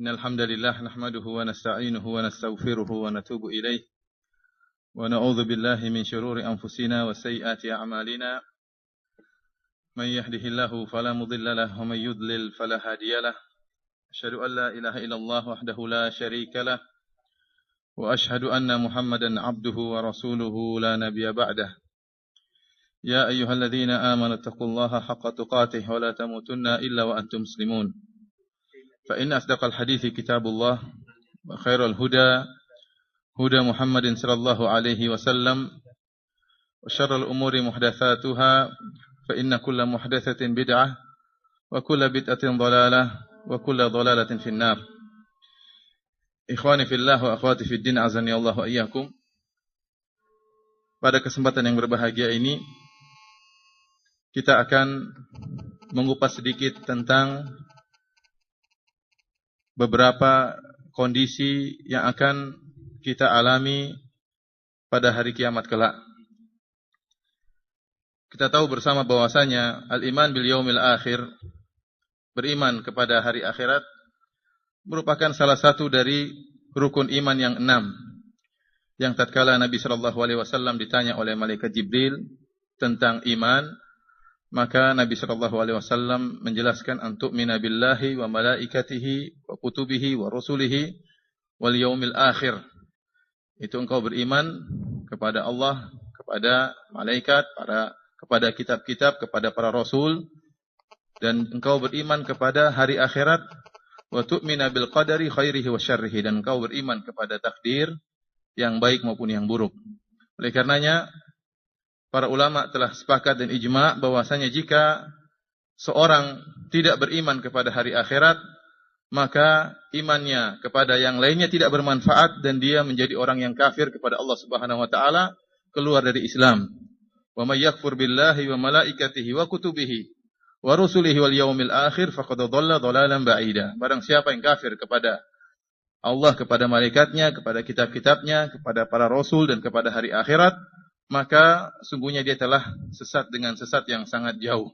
إن الحمد لله نحمده ونستعينه ونستغفره ونتوب إليه ونعوذ بالله من شرور أنفسنا وسيئات أعمالنا من يهده الله فلا مضل له ومن يضلل فلا هادي له أشهد أن لا إله إلا الله وحده لا شريك له وأشهد أن محمدا عبده ورسوله لا نبي بعده يا أيها الذين آمنوا اتقوا الله حق تقاته ولا تموتن إلا وأنتم مسلمون فإن أصدق الحديث كتاب الله وخير الهدى هدى محمد صلى الله عليه وسلم وشر الأمور محدثاتها فإن كل محدثة بدعة وكل بدعة ضلالة وكل ضلالة في النار. Ikhwani fillah wa akhwati fid din azani Allah wa iyyakum. Pada kesempatan yang berbahagia ini kita akan mengupas sedikit tentang beberapa kondisi yang akan kita alami pada hari kiamat kelak. Kita tahu bersama bahwasanya al-iman bil yaumil akhir, beriman kepada hari akhirat, merupakan salah satu dari rukun iman yang 6. Yang tatkala Nabi sallallahu alaihi wasallam ditanya oleh malaikat Jibril tentang iman, maka Nabi sallallahu alaihi wasallam menjelaskan antuk mina billahi wa malaikatihi wa kutubihi wa rusulihi wal yaumil akhir. Itu engkau beriman kepada Allah, kepada malaikat, kepada kitab-kitab, kepada para rasul, dan engkau beriman kepada hari akhirat, wa tu'mina bil qadari khairihi wa syarrihi, dan engkau beriman kepada takdir yang baik maupun yang buruk. Oleh karenanya para ulama telah sepakat dan ijma' bahwasanya jika seorang tidak beriman kepada hari akhirat, maka imannya kepada yang lainnya tidak bermanfaat dan dia menjadi orang yang kafir kepada Allah Subhanahu wa taala, keluar dari Islam. Wa may yakfur billahi wa malaikatihi wa kutubihi wa rusulihi wal yaumil akhir faqad dhalla dhalalan ba'ida. Barang siapa yang kafir kepada Allah, kepada malaikatnya, kepada kitab-kitabnya, kepada para rasul dan kepada hari akhirat, maka sungguhnya dia telah sesat dengan sesat yang sangat jauh.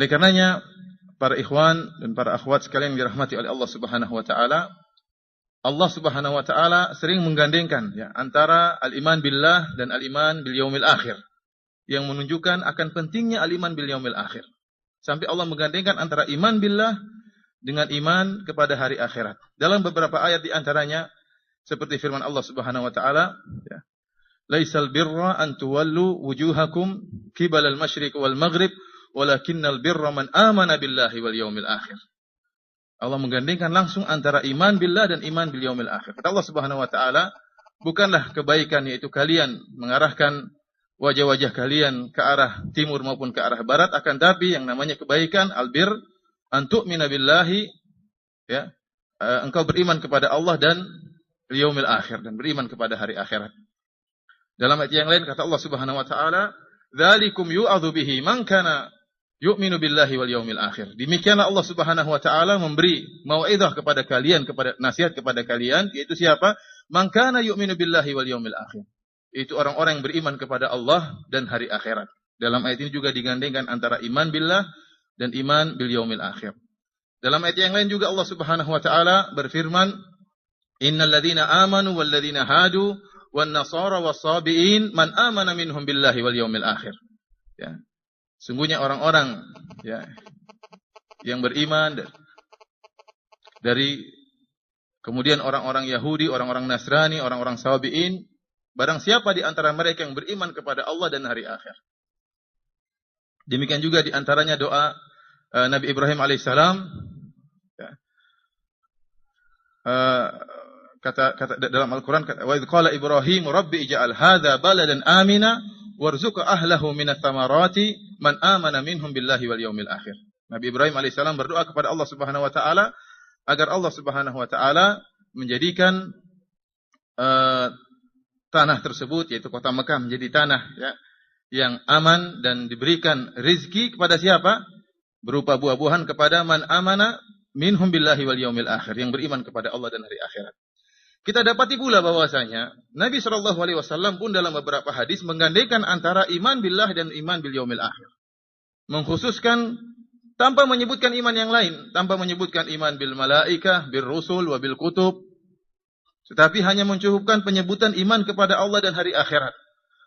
Oleh karenanya, para ikhwan dan para akhwat sekalian yang dirahmati oleh Allah Subhanahu wa taala, Allah Subhanahu wa taala sering menggandengkan antara al-iman billah dan al-iman bil yaumil akhir, yang menunjukkan akan pentingnya al-iman bil yaumil akhir. Sampai Allah menggandengkan antara iman billah dengan iman kepada hari akhirat. Dalam beberapa ayat di antaranya seperti firman Allah Subhanahu wa taala, laisal birra an tuwallu wujuhakum qibala al-masyriq wal maghrib walakinnal birra man amana billahi wal yaumil akhir. Allah menggandengkan langsung antara iman billah dan iman bil yaumil akhir. Kata Allah Subhanahu wa taala, bukanlah kebaikan yaitu kalian mengarahkan wajah-wajah kalian ke arah timur maupun ke arah barat, akan tapi yang namanya kebaikan albir an tu'mina billahi, engkau beriman kepada Allah dan yaumil akhir, dan beriman kepada hari akhirat. Dalam ayat yang lain kata Allah Subhanahu wa taala, dzalikum yu'adzu bihi man kana yu'minu billahi wal yaumil akhir. Demikianlah Allah Subhanahu wa taala memberi mau'izah kepada kalian, kepada nasihat kepada kalian, yaitu siapa? Man kana yu'minu billahi wal yaumil akhir. Itu orang-orang yang beriman kepada Allah dan hari akhirat. Dalam ayat ini juga digandengkan antara iman billah dan iman bil yaumil akhir. Dalam ayat yang lain juga Allah Subhanahu wa taala berfirman, innal ladzina amanu wal ladzina hadu wan nasara was-sabiin man amana minhum billahi wal yaumil akhir. Sungguhnya orang-orang yang beriman dari kemudian orang-orang Yahudi, orang-orang Nasrani, orang-orang Sabiin, barang siapa di antara mereka yang beriman kepada Allah dan hari akhir. Demikian juga di antaranya doa Nabi Ibrahim alaihissalam, kata dalam Al-Quran, wa idh qala Ibrahim rabbi ij'al hadha baladan amina warzuq ahlahu minats thamarati man amana minhum billahi wal yaumil akhir. Nabi Ibrahim alaihissalam berdoa kepada Allah Subhanahu wa taala agar Allah Subhanahu wa taala menjadikan tanah tersebut, yaitu kota Mekah, menjadi tanah yang aman dan diberikan rizki kepada siapa? Berupa buah-buahan kepada man amana minhum billahi wal yaumil akhir, yang beriman kepada Allah dan hari akhirat. Kita dapati pula bahwasanya Nabi SAW pun dalam beberapa hadis menggandengkan antara iman billah dan iman bil yaumil akhir. Mengkhususkan tanpa menyebutkan iman yang lain, tanpa menyebutkan iman bil malaikah, bil rusul, wa bil kutub, tetapi hanya mencukupkan penyebutan iman kepada Allah dan hari akhirat.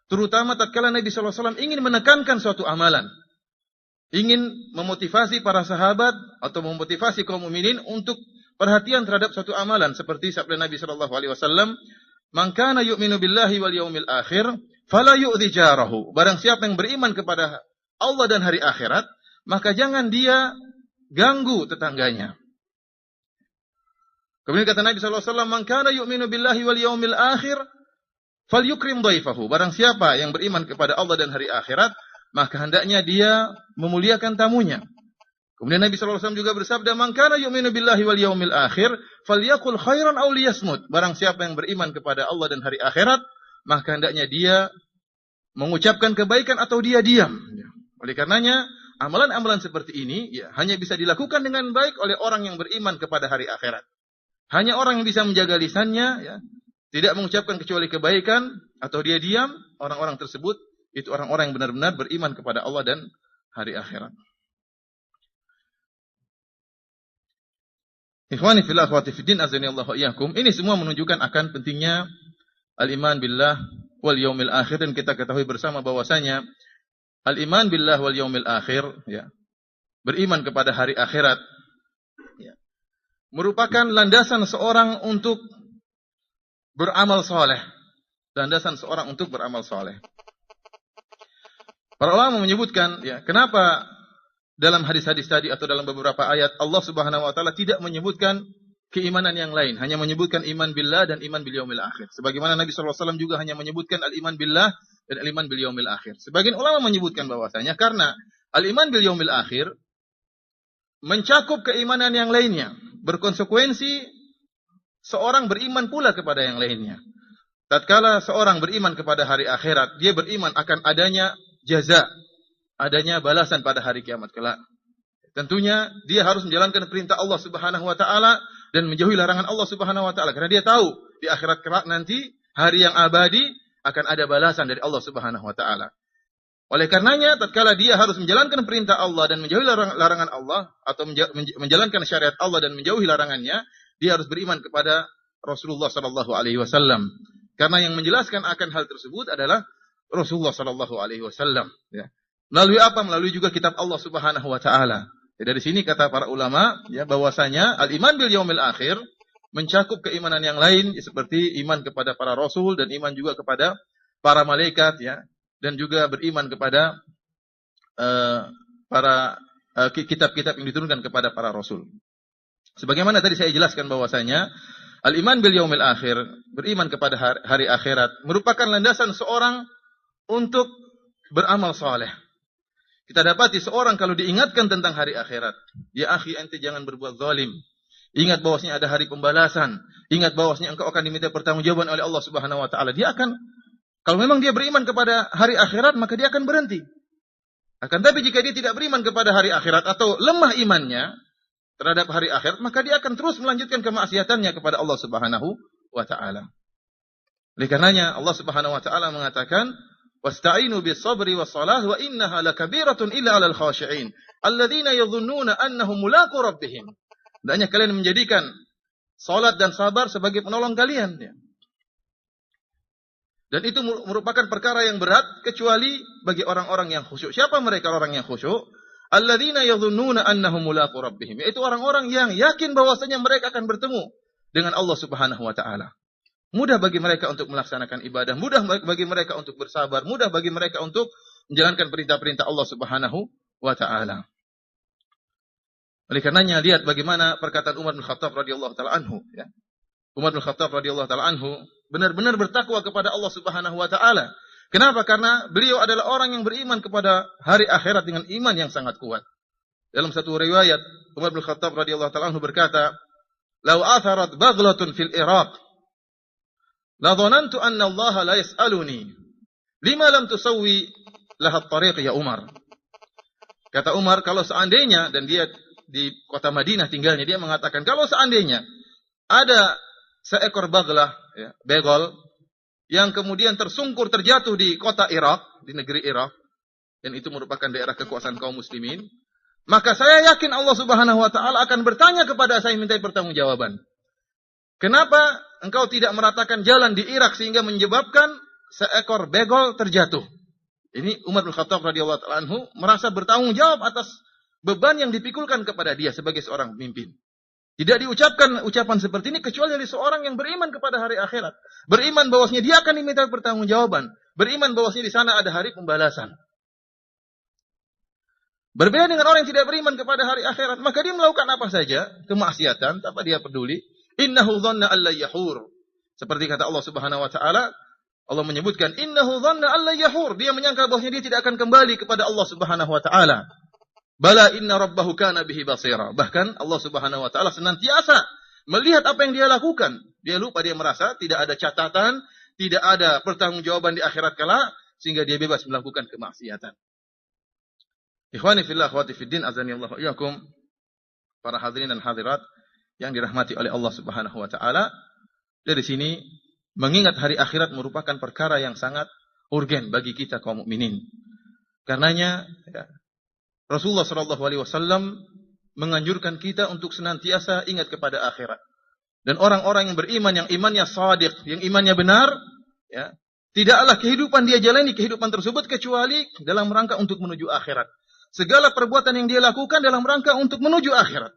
Terutama tatkala Nabi SAW ingin menekankan suatu amalan, ingin memotivasi para sahabat atau memotivasi kaum mukminin untuk perhatian terhadap suatu amalan, seperti sabda Nabi SAW, "Man kana yu'minu billahi wal yaumil akhir, fala yu'dhi jarahu." Barang siapa yang beriman kepada Allah dan hari akhirat, maka jangan dia ganggu tetangganya. Kemudian kata Nabi SAW, "Man kana yu'minu billahi wal yaumil akhir, falyukrim dhaifahu." Barang siapa yang beriman kepada Allah dan hari akhirat, maka hendaknya dia memuliakan tamunya. Kemudian Nabi SAW juga bersabda, "Man kana yu'minu billahi wal yaumil akhir, falyaqul khairan aw liyasmut." Barang siapa yang beriman kepada Allah dan hari akhirat, maka hendaknya dia mengucapkan kebaikan atau dia diam. Oleh karenanya, amalan-amalan seperti ini ya, hanya bisa dilakukan dengan baik oleh orang yang beriman kepada hari akhirat. Hanya orang yang bisa menjaga lisannya, ya, tidak mengucapkan kecuali kebaikan, atau dia diam, orang-orang tersebut, itu orang-orang yang benar-benar beriman kepada Allah dan hari akhirat. Ikhwani fillah akhwati fiddin azanillahu wa iyyakum. Ini semua menunjukkan akan pentingnya al-iman billah wal yaumil akhir, dan kita ketahui bersama bahwasanya al-iman billah wal yaumil akhir, ya, beriman kepada hari akhirat, ya, merupakan landasan seorang untuk beramal soleh. Landasan seorang untuk beramal soleh. Para ulama menyebutkan, ya, kenapa dalam hadis-hadis tadi atau dalam beberapa ayat Allah Subhanahu wa taala tidak menyebutkan keimanan yang lain, hanya menyebutkan iman billah dan iman bil yaumil akhir. Sebagaimana Nabi sallallahu alaihi wasallam juga hanya menyebutkan al-iman billah dan al-iman bil yaumil akhir. Sebagian ulama menyebutkan bahwasanya karena al-iman bil yaumil akhir mencakup keimanan yang lainnya, berkonsekuensi seorang beriman pula kepada yang lainnya. Tatkala seorang beriman kepada hari akhirat, dia beriman akan adanya jaza, adanya balasan pada hari kiamat kelak. Tentunya dia harus menjalankan perintah Allah Subhanahu wa taala dan menjauhi larangan Allah Subhanahu wa taala, karena dia tahu di akhirat kelak nanti, hari yang abadi, akan ada balasan dari Allah Subhanahu wa taala. Oleh karenanya, tatkala dia harus menjalankan perintah Allah dan menjauhi larangan Allah, atau menjalankan syariat Allah dan menjauhi larangannya, dia harus beriman kepada Rasulullah sallallahu alaihi wasallam. Karena yang menjelaskan akan hal tersebut adalah Rasulullah sallallahu alaihi wasallam, ya. Melalui apa? Melalui juga kitab Allah Subhanahu wa taala. Ya, dari sini kata para ulama, ya, bahwasanya al-iman bil yaumil akhir mencakup keimanan yang lain, seperti iman kepada para rasul dan iman juga kepada para malaikat, ya, dan juga beriman kepada kitab-kitab yang diturunkan kepada para rasul. Sebagaimana tadi saya jelaskan bahwasanya al-iman bil yaumil akhir, beriman kepada hari akhirat, merupakan landasan seorang untuk beramal saleh. Kita dapati seorang kalau diingatkan tentang hari akhirat, ya akhi, ente jangan berbuat zalim. Ingat bahwasanya ada hari pembalasan. Ingat bahwasanya engkau akan diminta pertanggungjawaban oleh Allah Subhanahu wa taala. Dia akan, kalau memang dia beriman kepada hari akhirat, maka dia akan berhenti. Akan tapi jika dia tidak beriman kepada hari akhirat atau lemah imannya terhadap hari akhirat, maka dia akan terus melanjutkan kemaksiatannya kepada Allah Subhanahu wa taala. Oleh karenanya Allah Subhanahu wa taala mengatakan, "Wasta'inu bis-sabri was-salah wa innaha lakabiratun illa 'alal khashi'in alladzina yadhunnuna annahum mulaqu rabbihim." Hendaknya kalian menjadikan salat dan sabar sebagai penolong kalian, ya. Dan itu merupakan perkara yang berat kecuali bagi orang-orang yang khusyuk. Siapa mereka orang yang khusyuk? Alladzina yadhunnuna annahum mulaqu rabbihim. Yaitu orang-orang yang yakin bahwasanya mereka akan bertemu dengan Allah Subhanahu wa taala. Mudah bagi mereka untuk melaksanakan ibadah, mudah bagi mereka untuk bersabar, mudah bagi mereka untuk menjalankan perintah-perintah Allah Subhanahu wa taala. Oleh karenanya lihat bagaimana perkataan Umar bin Khattab radhiyallahu taala anhu, ya. Umar bin Khattab radhiyallahu taala anhu benar-benar bertakwa kepada Allah Subhanahu wa taala. Kenapa? Karena beliau adalah orang yang beriman kepada hari akhirat dengan iman yang sangat kuat. Dalam satu riwayat, Umar bin Khattab radhiyallahu taala anhu berkata, "Lau atharat baghlatun fil Iraq, la dhanantu anna Allah la yas'aluni, lima lam tusawwi laha at-tariq ya Umar." Kata Umar, kalau seandainya, dan dia di kota Madinah tinggalnya, dia mengatakan, kalau seandainya ada seekor baghlah, ya, begol, yang kemudian tersungkur terjatuh di kota Irak, di negeri Irak, dan itu merupakan daerah kekuasaan kaum muslimin, maka saya yakin Allah Subhanahu wa taala akan bertanya kepada saya minta pertanggungjawaban. Kenapa engkau tidak meratakan jalan di Irak sehingga menyebabkan seekor begol terjatuh? Ini Umar bin Khattab radhiyallahu ta'ala anhu merasa bertanggung jawab atas beban yang dipikulkan kepada dia sebagai seorang pemimpin. Tidak diucapkan ucapan seperti ini kecuali dari seorang yang beriman kepada hari akhirat. Beriman bahwasanya dia akan diminta pertanggungjawaban. Beriman bahwasanya di sana ada hari pembalasan. Berbeda dengan orang yang tidak beriman kepada hari akhirat, maka dia melakukan apa saja, kemaksiatan, tanpa dia peduli. Innahu dhanna alla yahur. Seperti kata Allah Subhanahu wa taala, Allah menyebutkan innahu dhanna alla yahur, dia menyangka bahwasanya dia tidak akan kembali kepada Allah Subhanahu wa taala. Bala inna rabbahu kana bihi basira. Bahkan Allah Subhanahu wa taala senantiasa melihat apa yang dia lakukan. Dia lupa, dia merasa tidak ada catatan, tidak ada pertanggungjawaban di akhirat kelak sehingga dia bebas melakukan kemaksiatan. Ikhwani fillah, akhwati fiddin, azanillahu iyyakum, para hadirin dan hadirat yang dirahmati oleh Allah Subhanahu wa taala. Dari sini mengingat hari akhirat merupakan perkara yang sangat urgen bagi kita kaum mukminin. Karenanya Rasulullah sallallahu alaihi wasallam menganjurkan kita untuk senantiasa ingat kepada akhirat. Dan orang-orang yang beriman, yang imannya shadiq, yang imannya benar, ya, tidaklah kehidupan dia jalani kehidupan tersebut kecuali dalam rangka untuk menuju akhirat. Segala perbuatan yang dia lakukan dalam rangka untuk menuju akhirat.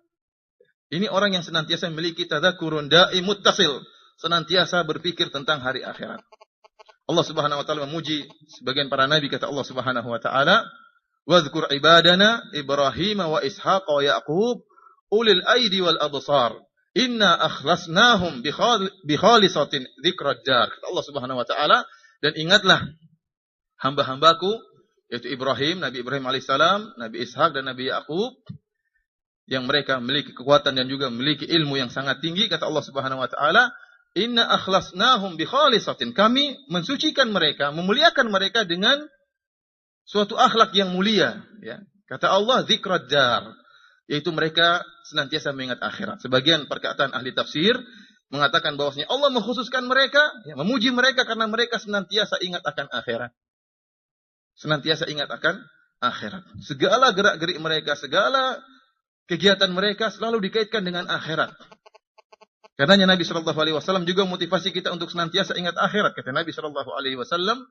Ini orang yang senantiasa memiliki tadzakurun da'i muttasil, senantiasa berpikir tentang hari akhirat. Allah Subhanahu wa taala memuji sebagian para nabi, kata Allah Subhanahu wa taala, "Wadhkur ibadana Ibrahim wa Ishaq wa Yaqub ulil aidi wal absar. Inna akhlasnahum bi khalisatin dzikrad dar." Allah Subhanahu wa taala, dan ingatlah hamba-hambaku yaitu Ibrahim, Nabi Ibrahim alaihissalam, Nabi Ishaq dan Nabi Yaqub, yang mereka memiliki kekuatan dan juga memiliki ilmu yang sangat tinggi. Kata Allah Subhanahu wa taala, "Inna akhlasnahum bi khalisatin." Kami mensucikan mereka, memuliakan mereka dengan suatu akhlak yang mulia, ya. Kata Allah, dzikrad dar, yaitu mereka senantiasa mengingat akhirat. Sebagian perkataan ahli tafsir mengatakan bahwasanya Allah mengkhususkan mereka, ya, memuji mereka karena mereka senantiasa ingat akan akhirat. Senantiasa ingat akan akhirat. Segala gerak-gerik mereka, segala kegiatan mereka selalu dikaitkan dengan akhirat. Karenanya Nabi sallallahu alaihi wasallam juga motivasi kita untuk senantiasa ingat akhirat. Kata Nabi sallallahu alaihi wasallam,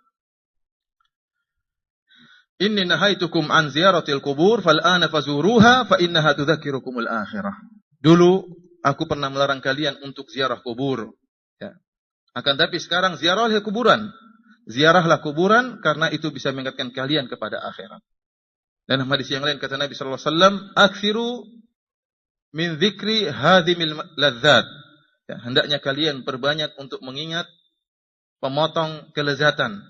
"Inni nahaitukum an ziyaratil kubur fal'ana fazuruha fa innaha tudzakirukumul akhirah." Dulu aku pernah melarang kalian untuk ziarah kubur, ya. Akan tapi sekarang ziarahlah kuburan. Ziarahlah kuburan karena itu bisa mengingatkan kalian kepada akhirat. Dan hadis yang lain kata Nabi sallallahu alaihi wasallam, "Aktsiru min dzikri hadimil ladzat." Ya, hendaknya kalian perbanyak untuk mengingat pemotong kelezatan,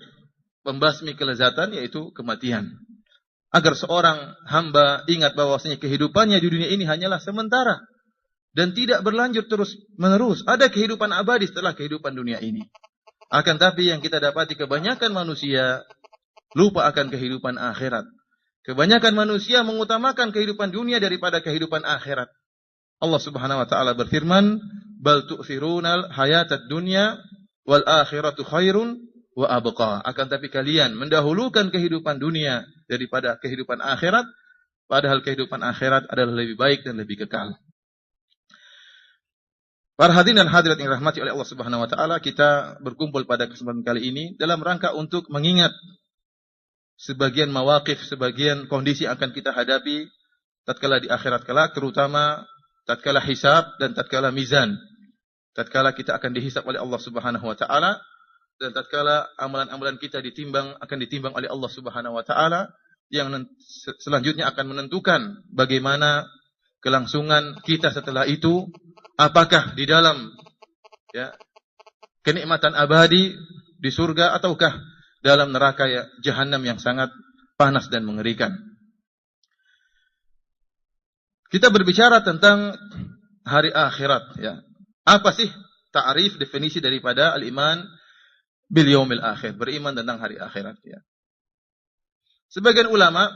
pembasmi kelezatan, yaitu kematian. Agar seorang hamba ingat bahwasanya kehidupannya di dunia ini hanyalah sementara dan tidak berlanjut terus menerus. Ada kehidupan abadi setelah kehidupan dunia ini. Akan tapi yang kita dapati kebanyakan manusia lupa akan kehidupan akhirat. Kebanyakan manusia mengutamakan kehidupan dunia daripada kehidupan akhirat. Allah Subhanahu wa taala berfirman, "Bal tu'thirunal hayatad dunya wal akhiratu khairun wa abqa." Akan tapi kalian mendahulukan kehidupan dunia daripada kehidupan akhirat, padahal kehidupan akhirat adalah lebih baik dan lebih kekal. Para hadirin dan hadirat yang dirahmati oleh Allah Subhanahu wa taala, kita berkumpul pada kesempatan kali ini dalam rangka untuk mengingat sebagian mawaqif, sebagian kondisi yang akan kita hadapi tatkala di akhirat kelak, terutama tatkala hisab dan tatkala mizan. Tatkala kita akan dihisab oleh Allah Subhanahu wa taala dan tatkala amalan-amalan kita akan ditimbang oleh Allah Subhanahu wa taala, yang selanjutnya akan menentukan bagaimana kelangsungan kita setelah itu. Apakah di dalam, ya, kenikmatan abadi di surga ataukah dalam neraka, ya, jahanam yang sangat panas dan mengerikan. Kita berbicara tentang hari akhirat, ya. Apa sih ta'rif, definisi daripada al-iman bil yaumil akhir, beriman tentang hari akhirat, ya. Sebagian ulama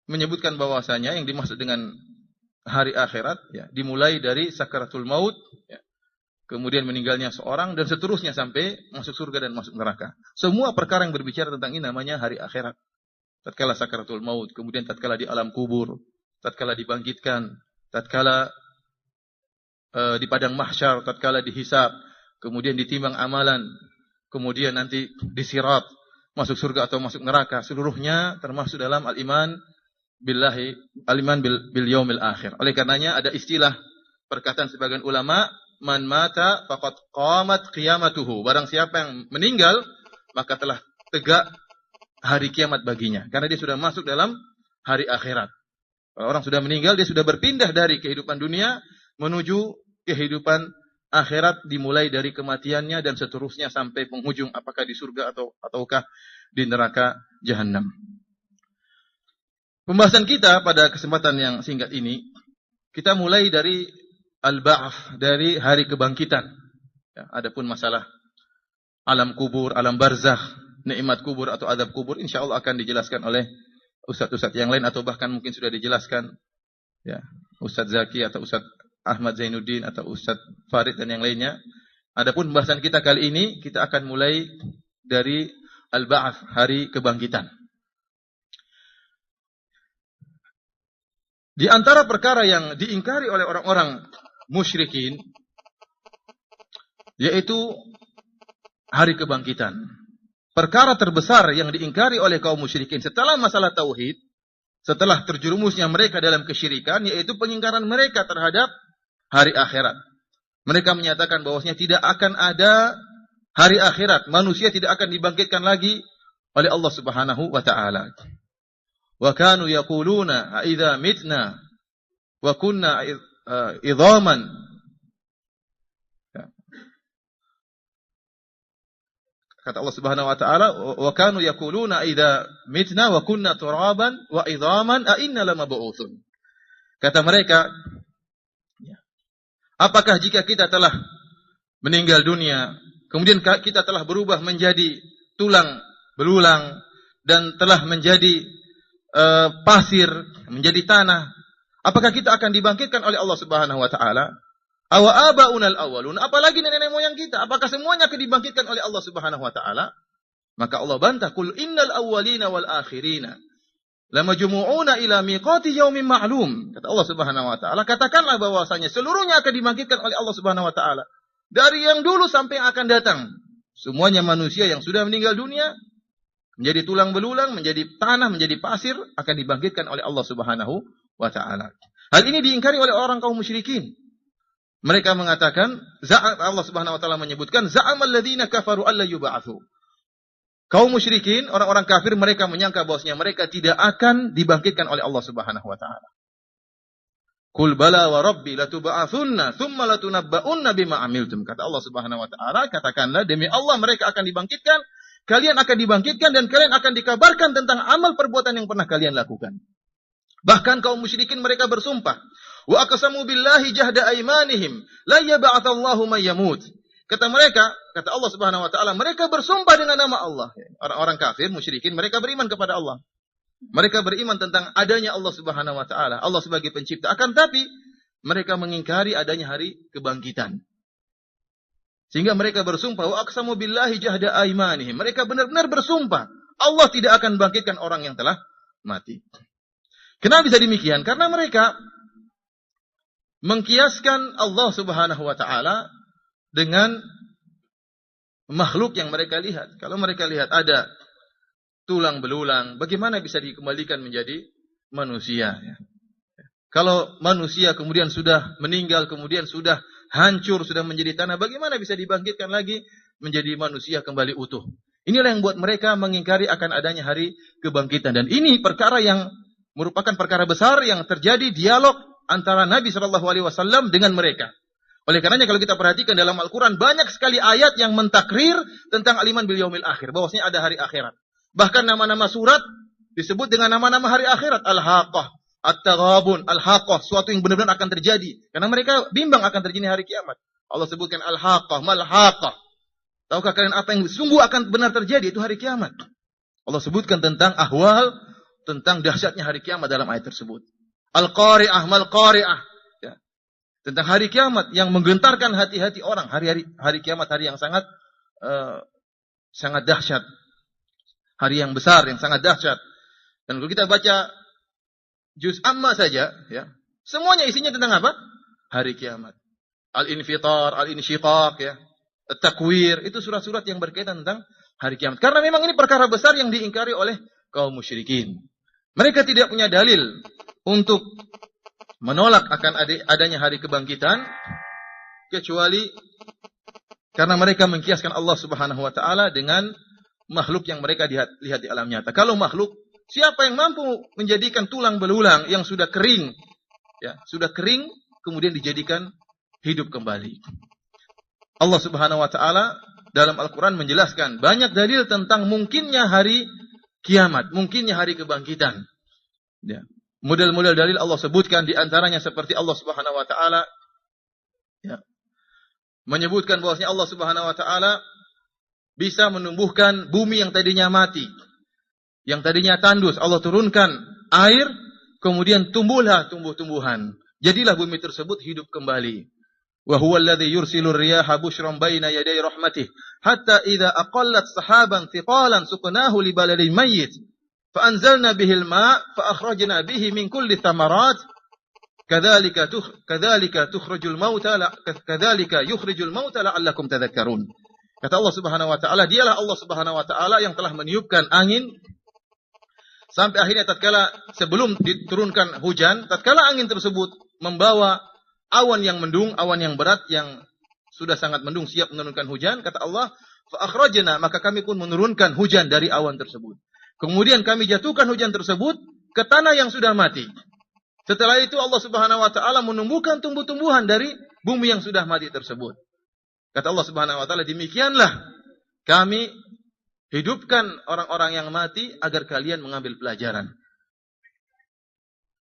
menyebutkan bahwasanya yang dimaksud dengan hari akhirat, ya, dimulai dari sakaratul maut, ya, kemudian meninggalnya seorang dan seterusnya sampai masuk surga dan masuk neraka. Semua perkara yang berbicara tentang ini namanya hari akhirat. tatkala sakaratul maut, kemudian tatkala di alam kubur, tatkala dibangkitkan, tatkala di padang mahsyar, tatkala dihisab, kemudian ditimbang amalan, kemudian nanti disirat, masuk surga atau masuk neraka, seluruhnya termasuk dalam al-iman billahi, al-iman bil yaumil akhir. Oleh karenanya ada istilah perkataan sebagian ulama, man mata faqad qamat qiyamatuhu. Barang siapa yang meninggal, maka telah tegak hari kiamat baginya, karena dia sudah masuk dalam hari akhirat. Kalau orang sudah meninggal, dia sudah berpindah dari kehidupan dunia menuju kehidupan akhirat, dimulai dari kematiannya dan seterusnya sampai penghujung, apakah di surga ataukah di neraka jahanam. Pembahasan kita pada kesempatan yang singkat ini, kita mulai dari al-ba'ats, dari hari kebangkitan. Ya, adapun masalah alam kubur, alam barzakh, nikmat kubur atau azab kubur, insyaallah akan dijelaskan oleh ustaz-ustaz yang lain, atau bahkan mungkin sudah dijelaskan ya, Ustaz Zaki atau Ustaz Ahmad Zainuddin atau Ustaz Farid dan yang lainnya. Adapun pembahasan kita kali ini, kita akan mulai dari al-ba'ats, hari kebangkitan. Di antara perkara yang diingkari oleh orang-orang musyrikin, yaitu hari kebangkitan. Perkara terbesar yang diingkari oleh kaum musyrikin setelah masalah tauhid, setelah terjerumusnya mereka dalam kesyirikan, yaitu pengingkaran mereka terhadap hari akhirat. Mereka menyatakan bahwasanya tidak akan ada hari akhirat, manusia tidak akan dibangkitkan lagi oleh Allah Subhanahu wa taala. Wa kanu yaquluna a idza mitna wa kunna idhaman. Kata Allah Subhanahu wa taala, wa kanu yaquluna idza mitna wa kunna turaban wa idhaman a inna lamab'utsun. Kata mereka, apakah jika kita telah meninggal dunia, kemudian kita telah berubah menjadi tulang belulang dan telah menjadi pasir, menjadi tanah, apakah kita akan dibangkitkan oleh Allah Subhanahu wa taala? Awa abaunal awwalun, apalagi nenek moyang kita, apakah semuanya akan dibangkitkan oleh Allah Subhanahu wa taala? Maka Allah bantah, qul innal awwalina wal akhirina lamajmu'una ila miqati yaumin ma'lum. Kata Allah Subhanahu wa taala, katakanlah bahwasanya seluruhnya akan dibangkitkan oleh Allah Subhanahu wa taala, dari yang dulu sampai yang akan datang. Semuanya manusia yang sudah meninggal dunia, menjadi tulang belulang, menjadi tanah, menjadi pasir, akan dibangkitkan oleh Allah Subhanahu wa taala. Hal ini diingkari oleh orang kaum musyrikin. Mereka mengatakan, Allah Subhanahu wa taala menyebutkan, za'amal ladzina kafaru alla yub'atsu. Kaum musyrikin, orang-orang kafir, mereka menyangka bahwasanya mereka tidak akan dibangkitkan oleh Allah Subhanahu wa taala. Qul bala wa rabbi latub'atsunna tsumma latunabba'unna bima amiltum. Kata Allah Subhanahu wa taala, katakanlah demi Allah mereka akan dibangkitkan, kalian akan dibangkitkan dan kalian akan dikabarkan tentang amal perbuatan yang pernah kalian lakukan. Bahkan kaum musyrikin mereka bersumpah, wa aqsamu billahi jahda aymanihim la yab'atsallahu may yamut. Kata mereka, kata Allah Subhanahu wa taala, mereka bersumpah dengan nama Allah. Orang-orang kafir, musyrikin, mereka beriman kepada Allah. Mereka beriman tentang adanya Allah Subhanahu wa taala, Allah sebagai pencipta. Akan tapi mereka mengingkari adanya hari kebangkitan. Sehingga mereka bersumpah, wa aqsamu billahi jahda aymanihim. Mereka benar-benar bersumpah, Allah tidak akan bangkitkan orang yang telah mati. Kenapa bisa demikian? Karena mereka mengkiaskan Allah Subhanahu wa taala dengan makhluk yang mereka lihat. Kalau mereka lihat ada tulang belulang, bagaimana bisa dikembalikan menjadi manusia? Kalau manusia kemudian sudah meninggal, kemudian sudah hancur, sudah menjadi tanah, bagaimana bisa dibangkitkan lagi menjadi manusia kembali utuh? Inilah yang buat mereka mengingkari akan adanya hari kebangkitan. Dan ini perkara yang merupakan perkara besar yang terjadi dialog antara Nabi SAW dengan mereka. Oleh karenanya kalau kita perhatikan dalam Al-Quran, banyak sekali ayat yang mentakrir tentang al-iman bil yaumil akhir, bahwasanya ada hari akhirat. Bahkan nama-nama surat disebut dengan nama-nama hari akhirat. Al-Haqqah, At-Taghabun, Al-Haqqah, suatu yang benar-benar akan terjadi. Karena mereka bimbang akan terjadi hari kiamat. Allah sebutkan Al-Haqqah, Mal-Haqqah. Tahukah kalian apa yang sungguh akan benar terjadi? Itu hari kiamat. Allah sebutkan tentang ahwal, tentang dahsyatnya hari kiamat dalam ayat tersebut. Al-Qari'ah, Mal-Qari'ah. Ya. Tentang hari kiamat yang menggentarkan hati-hati orang. Hari kiamat, hari yang sangat dahsyat. Hari yang besar, yang sangat dahsyat. Dan kalau kita baca juz amma saja, ya, semuanya isinya tentang apa? Hari kiamat. Al-Infitar, Al-Insyiqaq, ya, At-Takwir, itu surat-surat yang berkaitan tentang hari kiamat. Karena memang ini perkara besar yang diingkari oleh kaum musyrikin. Mereka tidak punya dalil untuk menolak akan adanya hari kebangkitan, kecuali karena mereka mengkiaskan Allah Subhanahu wa taala dengan makhluk yang mereka lihat di alam nyata. Kalau makhluk, siapa yang mampu menjadikan tulang belulang yang sudah kering, ya, sudah kering kemudian dijadikan hidup kembali? Allah Subhanahu wa taala dalam Al-Qur'an menjelaskan banyak dalil tentang mungkinnya hari kiamat, mungkinnya hari kebangkitan. Ya. Model-model dalil Allah sebutkan, di antaranya seperti Allah Subhanahu wa taala, ya, menyebutkan bahwasanya Allah Subhanahu wa taala bisa menumbuhkan bumi yang tadinya mati, yang tadinya tandus. Allah turunkan air, kemudian tumbuhlah tumbuh-tumbuhan. Jadilah bumi tersebut hidup kembali. Wa huwa alladhi yursilu ar-riyaha bushran baina yaday rahmatih hatta idza aqallat sahaban thiqalan suqnahu li baladin mayyit fa anzalna bihi al-ma' fa akhrajna bihi min kulli thamarat kadzalika yukhrijul mauta la'allakum tadhakkarun. Kata Allah Subhanahu wa taala, dialah Allah Subhanahu wa taala yang telah meniupkan angin sampai akhirnya tatkala sebelum diturunkan hujan, tatkala angin tersebut membawa awan yang mendung, awan yang berat yang sudah sangat mendung siap menurunkan hujan, kata Allah, fa akhrajna, maka kami pun menurunkan hujan dari awan tersebut. Kemudian kami jatuhkan hujan tersebut ke tanah yang sudah mati. Setelah itu Allah Subhanahu wa taala menumbuhkan tumbuh-tumbuhan dari bumi yang sudah mati tersebut. Kata Allah Subhanahu wa taala, demikianlah kami hidupkan orang-orang yang mati agar kalian mengambil pelajaran.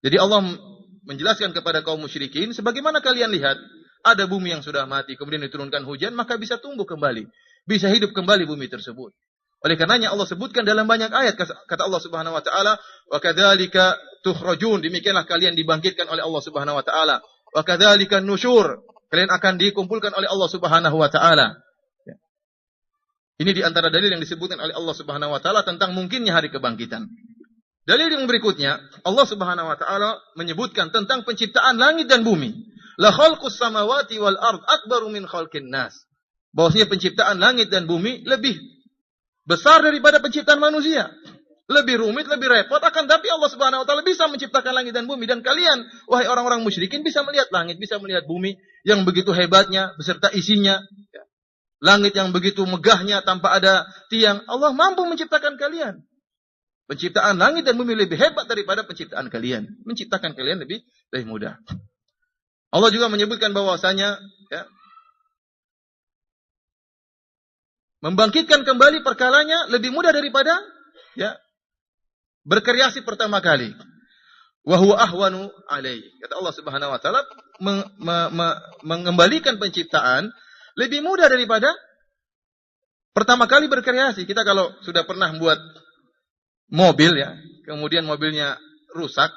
Jadi Allah menjelaskan kepada kaum musyrikin, sebagaimana kalian lihat, ada bumi yang sudah mati, kemudian diturunkan hujan, maka bisa tumbuh kembali, bisa hidup kembali bumi tersebut. Oleh karenanya Allah sebutkan dalam banyak ayat, kata Allah Subhanahu wa taala, wa kadzalika tukhrajun, demikianlah kalian dibangkitkan oleh Allah Subhanahu wa taala. Wa kadzalika nusyur, kalian akan dikumpulkan oleh Allah Subhanahu wa taala. Ini di antara dalil yang disebutkan oleh Allah Subhanahu wa taala tentang mungkinnya hari kebangkitan. Dalil yang berikutnya, Allah Subhanahu wa taala menyebutkan tentang penciptaan langit dan bumi. La khalqus samawati wal ard akbaru min khalqin nas. Bahwasanya penciptaan langit dan bumi lebih besar daripada penciptaan manusia. Lebih rumit, lebih repot, akan tapi Allah Subhanahu wa taala bisa menciptakan langit dan bumi, dan kalian wahai orang-orang musyrikin bisa melihat langit, bisa melihat bumi yang begitu hebatnya beserta isinya. Langit yang begitu megahnya tanpa ada tiang. Allah mampu menciptakan kalian. Penciptaan langit dan bumi lebih hebat daripada penciptaan kalian. Menciptakan kalian lebih mudah. Allah juga menyebutkan bahwasanya, ya, membangkitkan kembali perkalanya lebih mudah daripada, ya, berkreasi pertama kali. Wa huwa ahwanu alaihi. Kata Allah Subhanahu wa taala, mengembalikan penciptaan lebih mudah daripada pertama kali berkreasi. Kita kalau sudah pernah membuat mobil, ya, kemudian mobilnya rusak,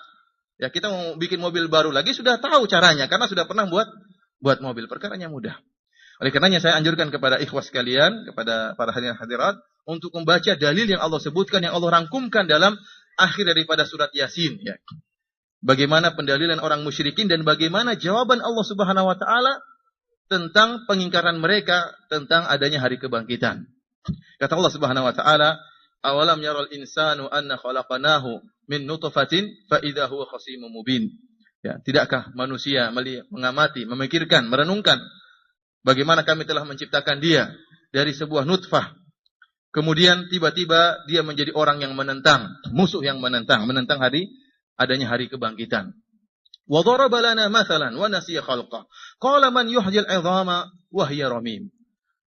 ya, kita mau bikin mobil baru lagi sudah tahu caranya karena sudah pernah buat mobil. Perkaranya mudah. Oleh karenanya saya anjurkan kepada ikhwas sekalian, kepada para hadirin hadirat, untuk membaca dalil yang Allah sebutkan, yang Allah rangkumkan dalam akhir daripada surat Yasin, ya. Bagaimana pendalilan orang musyrikin dan bagaimana jawaban Allah Subhanahu wa taala tentang pengingkaran mereka tentang adanya hari kebangkitan. Kata Allah Subhanahu wa taala, awalam yaral insanu anna khalaqnahu min nutfatin fa idza huwa khasimun mubin. Ya, tidakkah manusia mengamati, memikirkan, merenungkan bagaimana kami telah menciptakan dia dari sebuah nutfah. Kemudian tiba-tiba dia menjadi orang yang menentang, musuh yang menentang adanya hari kebangkitan. Wa daraba lana mathalan wa nasiya khalqa. Qala man yuhyil 'idhama wa hiya ramim.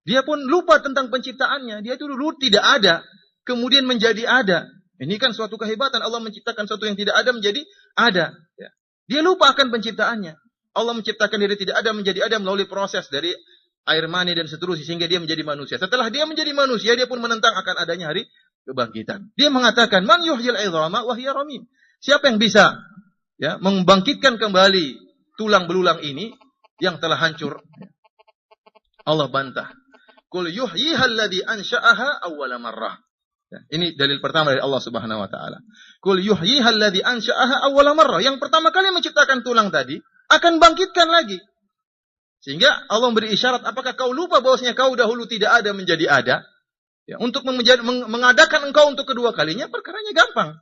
Dia pun lupa tentang penciptaannya. Dia itu dulu tidak ada, kemudian menjadi ada. Ini kan suatu kehebatan, Allah menciptakan sesuatu yang tidak ada menjadi ada. Dia lupa akan penciptaannya. Allah menciptakan diri tidak ada menjadi ada melalui proses dari air mani dan seterusnya sehingga dia menjadi manusia. Setelah dia menjadi manusia, dia pun menentang akan adanya hari kebangkitan. Dia mengatakan, man yuhyil 'idhama wa hiya ramim. Siapa yang bisa, ya, membangkitkan kembali tulang belulang ini yang telah hancur? Allah bantah. Qul yuhyiha alladhi ansha'aha awwala marrah. Ya, ini dalil pertama dari Allah Subhanahu wa taala. Qul yuhyiha alladzi ansha'aha awwala marrah. Yang pertama kali menciptakan tulang tadi akan bangkitkan lagi. Sehingga Allah memberi isyarat, apakah kau lupa bahwasanya kau dahulu tidak ada menjadi ada? Ya, untuk mengadakan engkau untuk kedua kalinya perkaranya gampang.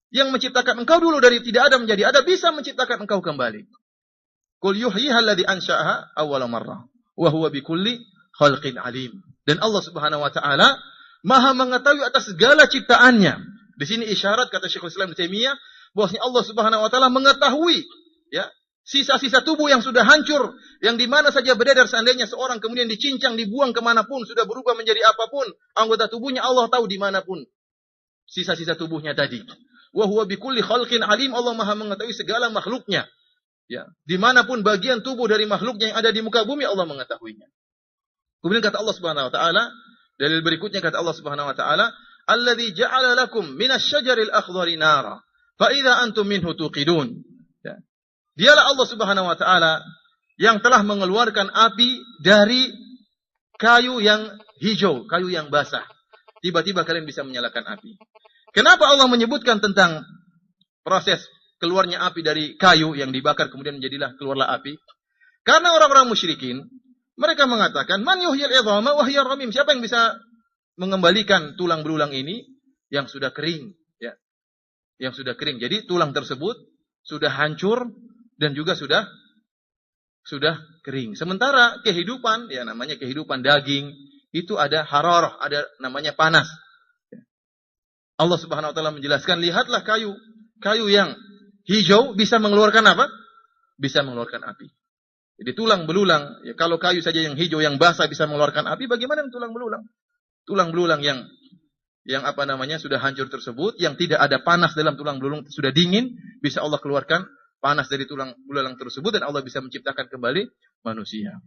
Yang menciptakan engkau dulu dari tidak ada menjadi ada bisa menciptakan engkau kembali. Qul yuhyiha alladzi ansha'aha awwala marrah wa huwa bikulli khalqin alim. Dan Allah Subhanahu wa taala Maha mengetahui atas segala ciptaannya. Di sini isyarat kata Syekhul Islam Ibnu Taimiyah bahwasanya Allah Subhanahu wa taala mengetahui ya sisa-sisa tubuh yang sudah hancur, yang di mana saja beredar seandainya seorang kemudian dicincang, dibuang kemanapun, sudah berubah menjadi apapun anggota tubuhnya, Allah tahu dimanapun sisa-sisa tubuhnya tadi. Wa huwa bikulli khalqin alim. Allah Maha mengetahui segala makhluknya. Ya, dimanapun bagian tubuh dari makhluknya yang ada di muka bumi Allah mengetahuinya. Kemudian kata Allah Subhanahu wa taala, dalil berikutnya kata Allah Subhanahu wa taala, "Alladzi ja'ala lakum minasy-syajaril akhdhari nara, fa idza antum minhu tuqidun." Ya. Dialah Allah Subhanahu wa taala yang telah mengeluarkan api dari kayu yang hijau, kayu yang basah. Tiba-tiba kalian bisa menyalakan api. Kenapa Allah menyebutkan tentang proses keluarnya api dari kayu yang dibakar kemudian menjadilah keluarlah api? Karena orang-orang musyrikin mereka mengatakan, "Man yuhyil idhama wa hiya ramim?" Siapa yang bisa mengembalikan tulang belulang ini yang sudah kering, ya. Yang sudah kering. Jadi tulang tersebut sudah hancur dan juga sudah kering. Sementara kehidupan, ya namanya kehidupan daging, itu ada hararah, ada namanya panas. Allah Subhanahu wa taala menjelaskan, lihatlah kayu yang hijau bisa mengeluarkan apa? Bisa mengeluarkan api. Jadi tulang belulang, ya kalau kayu saja yang hijau yang basah bisa mengeluarkan api, bagaimana dengan tulang belulang? Tulang belulang yang apa namanya sudah hancur tersebut, yang tidak ada panas dalam tulang belulang, sudah dingin, bisa Allah keluarkan panas dari tulang belulang tersebut dan Allah bisa menciptakan kembali manusia.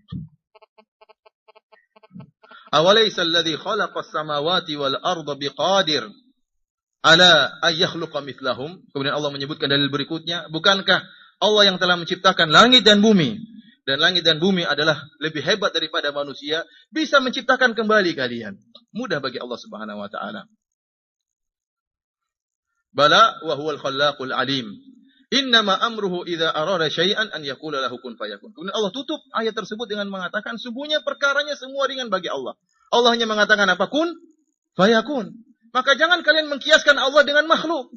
Awalaysa alladhi khalaqas samawati wal arda biqadir ala ay yakhluqa mithlahum. Kemudian Allah menyebutkan dalil berikutnya, bukankah Allah yang telah menciptakan langit dan bumi? Dan langit dan bumi adalah lebih hebat daripada manusia, bisa menciptakan kembali kalian. Mudah bagi Allah Subhanahu wa taala. Bala wa huwal khallaqul alim. Innama amruhu idza arada syai'an an yaqula lahu kun fayakun. Kemudian Allah tutup ayat tersebut dengan mengatakan sungguhnya perkaranya semua ringan bagi Allah. Allah hanya mengatakan apa? Kun fayakun. Maka jangan kalian mengkiaskan Allah dengan makhluk.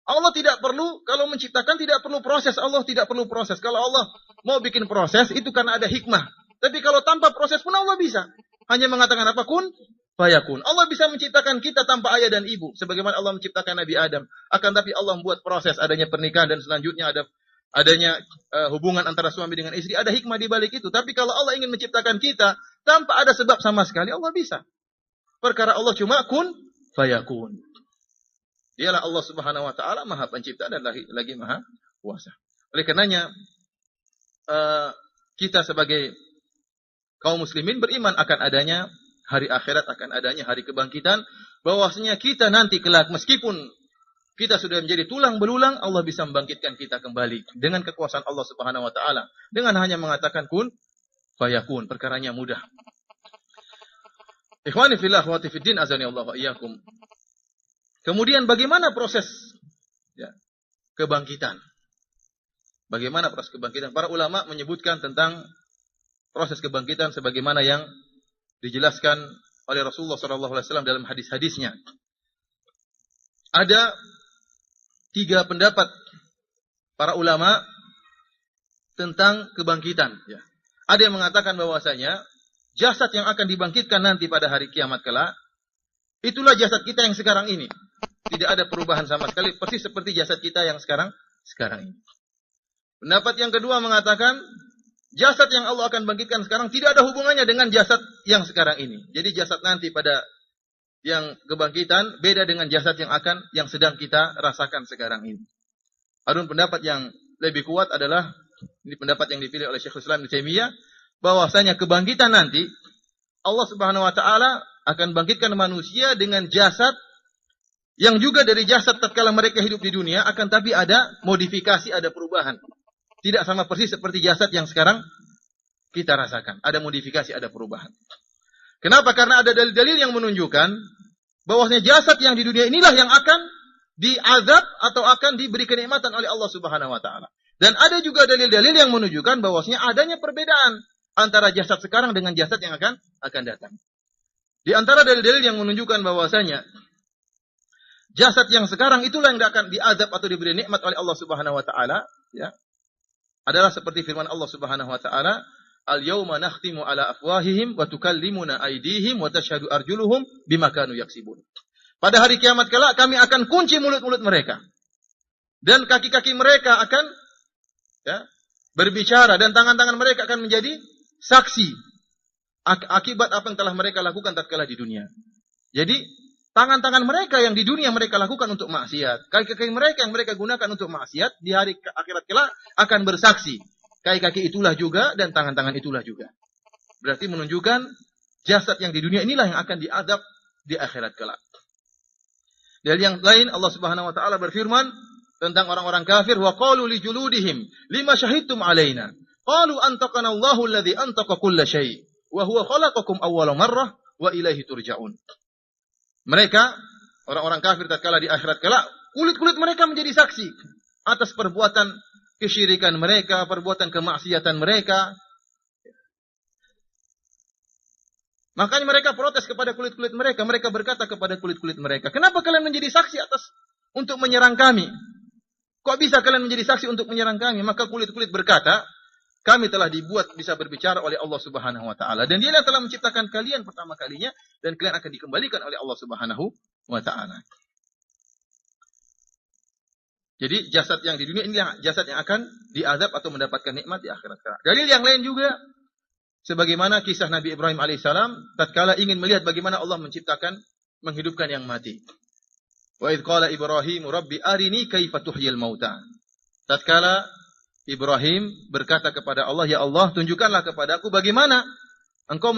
Allah tidak perlu, kalau menciptakan tidak perlu proses. Allah tidak perlu proses. Kalau Allah mau bikin proses, itu karena ada hikmah. Tapi kalau tanpa proses pun Allah bisa. Hanya mengatakan apa? Kun fayakun. Allah bisa menciptakan kita tanpa ayah dan ibu. Sebagaimana Allah menciptakan Nabi Adam. Akan tapi Allah membuat proses, adanya pernikahan dan selanjutnya adanya hubungan antara suami dengan istri. Ada hikmah di balik itu. Tapi kalau Allah ingin menciptakan kita tanpa ada sebab sama sekali, Allah bisa. Perkara Allah cuma kun fayakun. Dialah Allah Subhanahu wa taala Maha Pencipta dan lagi Maha Kuasa. Oleh karenanya kita sebagai kaum muslimin beriman akan adanya hari akhirat, akan adanya hari kebangkitan, bahwasanya kita nanti kelak meskipun kita sudah menjadi tulang belulang, Allah bisa membangkitkan kita kembali dengan kekuasaan Allah Subhanahu wa taala dengan hanya mengatakan kun fayakun. Perkaranya mudah. Ikhwani fillah wa fiddin azani Allah wa iyyakum. Kemudian bagaimana proses kebangkitan? Bagaimana proses kebangkitan? Para ulama menyebutkan tentang proses kebangkitan sebagaimana yang dijelaskan oleh Rasulullah SAW dalam hadis-hadisnya. Ada 3 pendapat para ulama tentang kebangkitan. Ada yang mengatakan bahwasanya jasad yang akan dibangkitkan nanti pada hari kiamat kelak, itulah jasad kita yang sekarang ini. Tidak ada perubahan sama sekali, persis seperti jasad kita yang sekarang ini. Pendapat yang kedua mengatakan, jasad yang Allah akan bangkitkan sekarang tidak ada hubungannya dengan jasad yang sekarang ini. Jadi jasad nanti pada yang kebangkitan beda dengan jasad yang sedang kita rasakan sekarang ini. Adapun pendapat yang lebih kuat adalah, ini pendapat yang dipilih oleh Syekhul Islam Ibnu Taimiyah, bahwasanya kebangkitan nanti Allah Subhanahu wa taala akan bangkitkan manusia dengan jasad yang juga dari jasad tatkala mereka hidup di dunia, akan tapi ada modifikasi, ada perubahan. Tidak sama persis seperti jasad yang sekarang kita rasakan. Ada modifikasi, ada perubahan. Kenapa? Karena ada dalil-dalil yang menunjukkan bahwasanya jasad yang di dunia inilah yang akan diazab atau akan diberi kenikmatan oleh Allah Subhanahu wa taala. Dan ada juga dalil-dalil yang menunjukkan bahwasanya adanya perbedaan antara jasad sekarang dengan jasad yang akan datang. Di antara dalil-dalil yang menunjukkan bahwasanya jasad yang sekarang itulah yang akan diazab atau diberi nikmat oleh Allah Subhanahu wa taala, ya. Adalah seperti firman Allah Subhanahu wa taala, "Al-yauma nakhtimu ala afwahihim wa tukallimuna aydihim wa tashhadu arjuluhum bima kanu yaksibun." Pada hari kiamat kelak kami akan kunci mulut-mulut mereka. Dan kaki-kaki mereka akan berbicara dan tangan-tangan mereka akan menjadi saksi akibat apa yang telah mereka lakukan tatkala di dunia. Jadi tangan-tangan mereka yang di dunia mereka lakukan untuk maksiat, kaki-kaki mereka yang mereka gunakan untuk maksiat di hari akhirat kelak akan bersaksi. Kaki-kaki itulah juga dan tangan-tangan itulah juga. Berarti menunjukkan jasad yang di dunia inilah yang akan diazab di akhirat kelak. Dari yang lain Allah Subhanahu wa taala berfirman tentang orang-orang kafir, wa qalu li juludihim lima syahidtum alaina qalu antaqana Allahu alladzi antaqa kulla syai' wa huwa khalaqakum awwala marrah wa ilaihi turja'un. Mereka orang-orang kafir tatkala di akhirat kelak kulit-kulit mereka menjadi saksi atas perbuatan kesyirikan mereka, perbuatan kemaksiatan mereka. Makanya mereka protes kepada kulit-kulit mereka. Mereka berkata kepada kulit-kulit mereka, kenapa kalian menjadi saksi atas untuk menyerang kami? Kok bisa kalian menjadi saksi untuk menyerang kami? Maka kulit-kulit berkata, kami telah dibuat bisa berbicara oleh Allah Subhanahu wa taala. Dan Dia yang telah menciptakan kalian pertama kalinya dan kalian akan dikembalikan oleh Allah Subhanahu wa taala. Jadi jasad yang di dunia ini jasad yang akan diazab atau mendapatkan nikmat di akhirat. Dalil yang lain juga sebagaimana kisah Nabi Ibrahim alaihissalam tatkala ingin melihat bagaimana Allah menciptakan, menghidupkan yang mati. Wa idz qala Ibrahim rabbi arini kaifa tuhyil mauta. Tatkala Ibrahim berkata kepada Allah, ya Allah, tunjukkanlah kepadaku bagaimana Engkau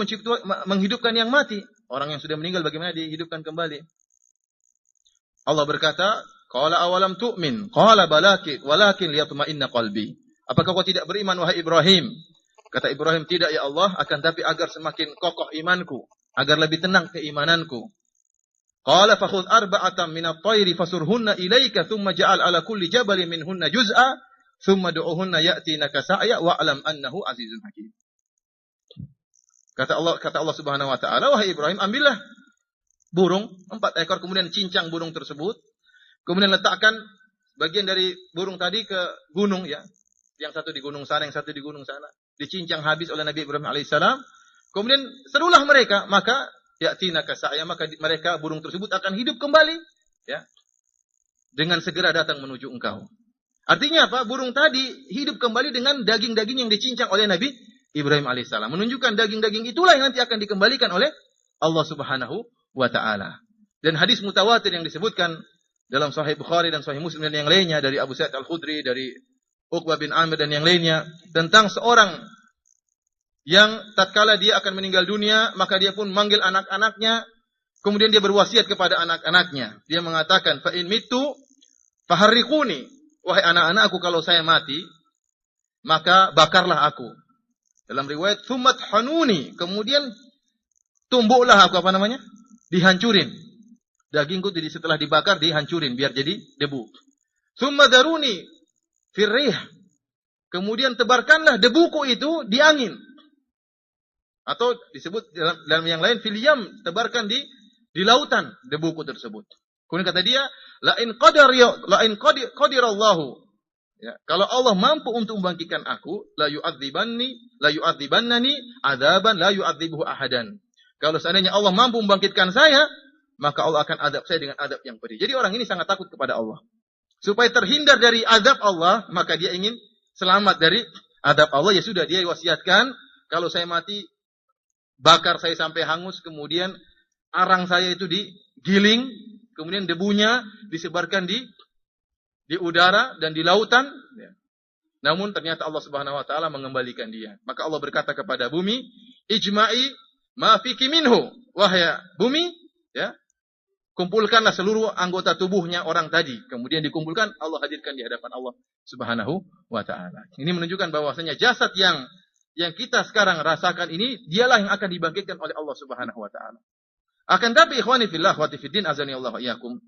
menghidupkan yang mati. Orang yang sudah meninggal bagaimana dihidupkan kembali. Allah berkata, qala awalam tu'min? Qala walakin liyatma'inna qalbi. Apakah kau tidak beriman wahai Ibrahim? Kata Ibrahim, tidak ya Allah, akan tapi agar semakin kokoh imanku, agar lebih tenang keimananku. Qala fakhudh arba'atan minat tayri fasurhunna ilaika thumma ja'al ala kulli jabalin minhunna juz'a thumma du'uhunna ya'tinaka sa'ya wa'lam annahu azizun hakim. Kata Allah Subhanahu wa taala, wahai Ibrahim, ambillah burung 4 ekor, kemudian cincang burung tersebut, kemudian letakkan bagian dari burung tadi ke gunung, ya. Yang satu di gunung sana, yang satu di gunung sana. Dicincang habis oleh Nabi Ibrahim alaihissalam. Kemudian serulah mereka, maka ya'tinaka sa'ya, maka mereka burung tersebut akan hidup kembali, ya. Dengan segera datang menuju engkau. Artinya apa? Burung tadi hidup kembali dengan daging-daging yang dicincang oleh Nabi Ibrahim alaihissalam. Menunjukkan daging-daging itulah yang nanti akan dikembalikan oleh Allah Subhanahu wa taala. Dan hadis mutawatir yang disebutkan dalam Sahih Bukhari dan Sahih Muslim dan yang lainnya dari Abu Sa'id Al-Khudri, dari Uqbah bin Amir dan yang lainnya tentang seorang yang tatkala dia akan meninggal dunia, maka dia pun manggil anak-anaknya, kemudian dia berwasiat kepada anak-anaknya. Dia mengatakan, fa in mitu faharriquni, wahai anak-anakku, kalau saya mati, maka bakarlah aku. Dalam riwayat thummat hanuni, kemudian tumbuklah aku, dihancurin. Dagingku jadi setelah dibakar dihancurin biar jadi debu. Thumma daruni firrih, kemudian tebarkanlah debuku itu di angin. Atau disebut dalam yang lain fil yam, tebarkan di lautan debuku tersebut. Kemudian kata dia, la in qadirallahu, ya, kalau Allah mampu untuk membangkitkan aku, la yu'adzibannani adzaban la yu'adzibuhu ahadan. Kalau seandainya Allah mampu membangkitkan saya, maka Allah akan azab saya dengan azab yang pedih. Jadi orang ini sangat takut kepada Allah. Supaya terhindar dari azab Allah, maka dia ingin selamat dari azab Allah. Ya sudah, dia wasiatkan, kalau saya mati, bakar saya sampai hangus, kemudian arang saya itu digiling, kemudian debunya disebarkan di udara dan di lautan. Namun ternyata Allah Subhanahu wa taala mengembalikan dia. Maka Allah berkata kepada bumi, ijma'i ma fiki minhu. Wahai bumi, ya, kumpulkanlah seluruh anggota tubuhnya orang tadi. Kemudian dikumpulkan, Allah hadirkan di hadapan Allah Subhanahu wa taala. Ini menunjukkan bahwasanya jasad yang kita sekarang rasakan ini, dialah yang akan dibangkitkan oleh Allah Subhanahu wa taala. Akan tapi ikhwani fillah akhwati fiddin azani Allah wa iyyakum.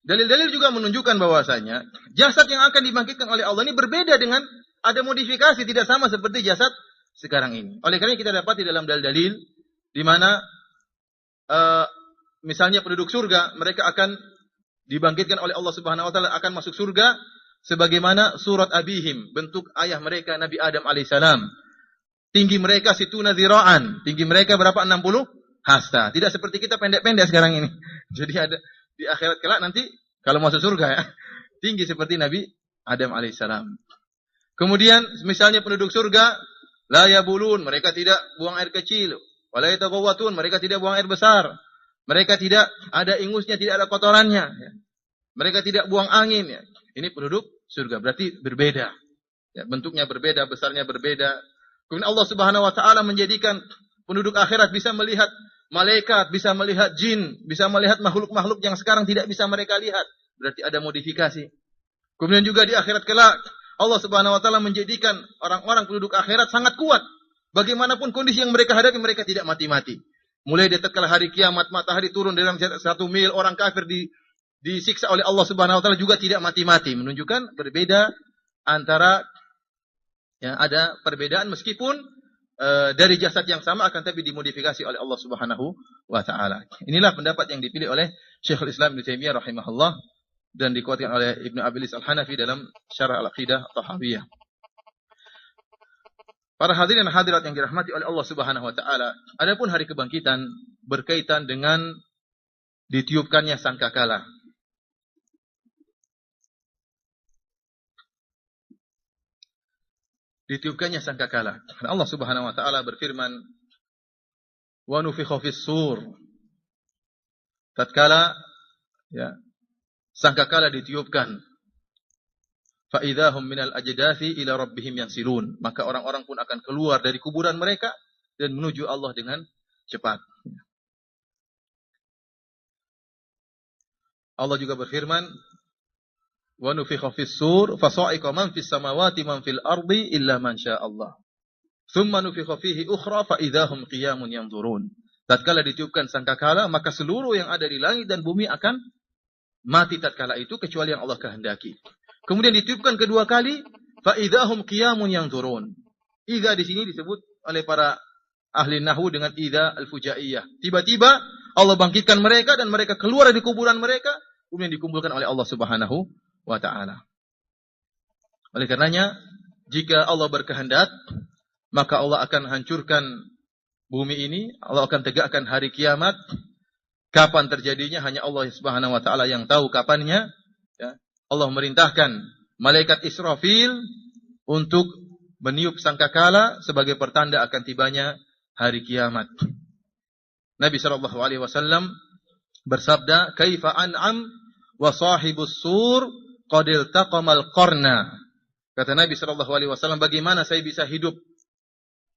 Dalil-dalil juga menunjukkan bahwasanya jasad yang akan dibangkitkan oleh Allah ini berbeda dengan ada modifikasi, tidak sama seperti jasad sekarang ini. Oleh karena kita dapat di dalam dalil-dalil di mana misalnya penduduk surga mereka akan dibangkitkan oleh Allah Subhanahu wa taala, akan masuk surga sebagaimana surat abihim, bentuk ayah mereka Nabi Adam alaihissalam. Tinggi mereka situna dzira'an, tinggi mereka berapa? 60 hasta. Tidak seperti kita pendek-pendek sekarang ini. Jadi ada di akhirat kelak nanti kalau masuk surga ya, tinggi seperti Nabi Adam alaihissalam. Kemudian misalnya penduduk surga la yabulun, mereka tidak buang air kecil, wala yataghawwatun, mereka tidak buang air besar. Mereka tidak ada ingusnya, tidak ada kotorannya ya. Mereka tidak buang angin ya. Ini penduduk surga, berarti berbeda. Ya, bentuknya berbeda, besarnya berbeda. Kemudian Allah Subhanahu wa taala menjadikan penduduk akhirat bisa melihat malaikat, bisa melihat jin, bisa melihat makhluk-makhluk yang sekarang tidak bisa mereka lihat. Berarti ada modifikasi. Kemudian juga di akhirat kelak Allah Subhanahu wa taala menjadikan orang-orang penduduk akhirat sangat kuat. Bagaimanapun kondisi yang mereka hadapi, mereka tidak mati-mati. Mulai dari tatkala hari kiamat, matahari turun dalam 1 mil, orang kafir disiksa oleh Allah Subhanahu wa taala juga tidak mati-mati, menunjukkan berbeda antara ya ada perbedaan meskipun dari jasad yang sama akan tapi dimodifikasi oleh Allah Subhanahu wa taala. Inilah pendapat yang dipilih oleh Syekhul Islam Ibnu Taimiyah rahimahullah dan dikuatkan oleh Ibnu Abilis Al-Hanafi dalam Syarah Al-Aqidah Tahawiyah. Para hadirin dan hadirat yang dirahmati oleh Allah Subhanahu wa taala, adapun hari kebangkitan berkaitan dengan ditiupkannya sangkakala. Ditiupkannya sangkakala. Allah Subhanahu wa taala berfirman, "Wa nufikha fis-sur." Tatkala ya sangkakala ditiupkan, fa idzahum minal ajdathi ila rabbihim yansilun, maka orang-orang pun akan keluar dari kuburan mereka dan menuju Allah dengan cepat. Allah juga berfirman, wa nufikha fis-sur fa sa'iqa man fis samawati man fil ardi illa man syaa Allah. Tsumma nufikha fihi ukhra fa idzahum qiyamun yanzurun. Tatkala ditiupkan sangkakala, maka seluruh yang ada di langit dan bumi akan mati tatkala itu kecuali yang Allah kehendaki. Kemudian ditiupkan kedua kali, fa idzahum qiyamun yanzurun. Idza di sini disebut oleh para ahli nahwu dengan idza al-fujaiyah. Tiba-tiba Allah bangkitkan mereka dan mereka keluar dari kuburan mereka, kemudian dikumpulkan oleh Allah Subhanahu wa taala. Oleh karenanya, jika Allah berkehendak, maka Allah akan hancurkan bumi ini, Allah akan tegakkan hari kiamat. Kapan terjadinya hanya Allah Subhanahu wa taala yang tahu kapannya. Ya. Allah merintahkan malaikat Israfil untuk meniup sangkakala sebagai pertanda akan tibanya hari kiamat. Nabi sallallahu alaihi wasallam bersabda, "Kaifa an'am wa sahibus sur qad iltaqamal qarna." Kata Nabi sallallahu alaihi wasallam, bagaimana saya bisa hidup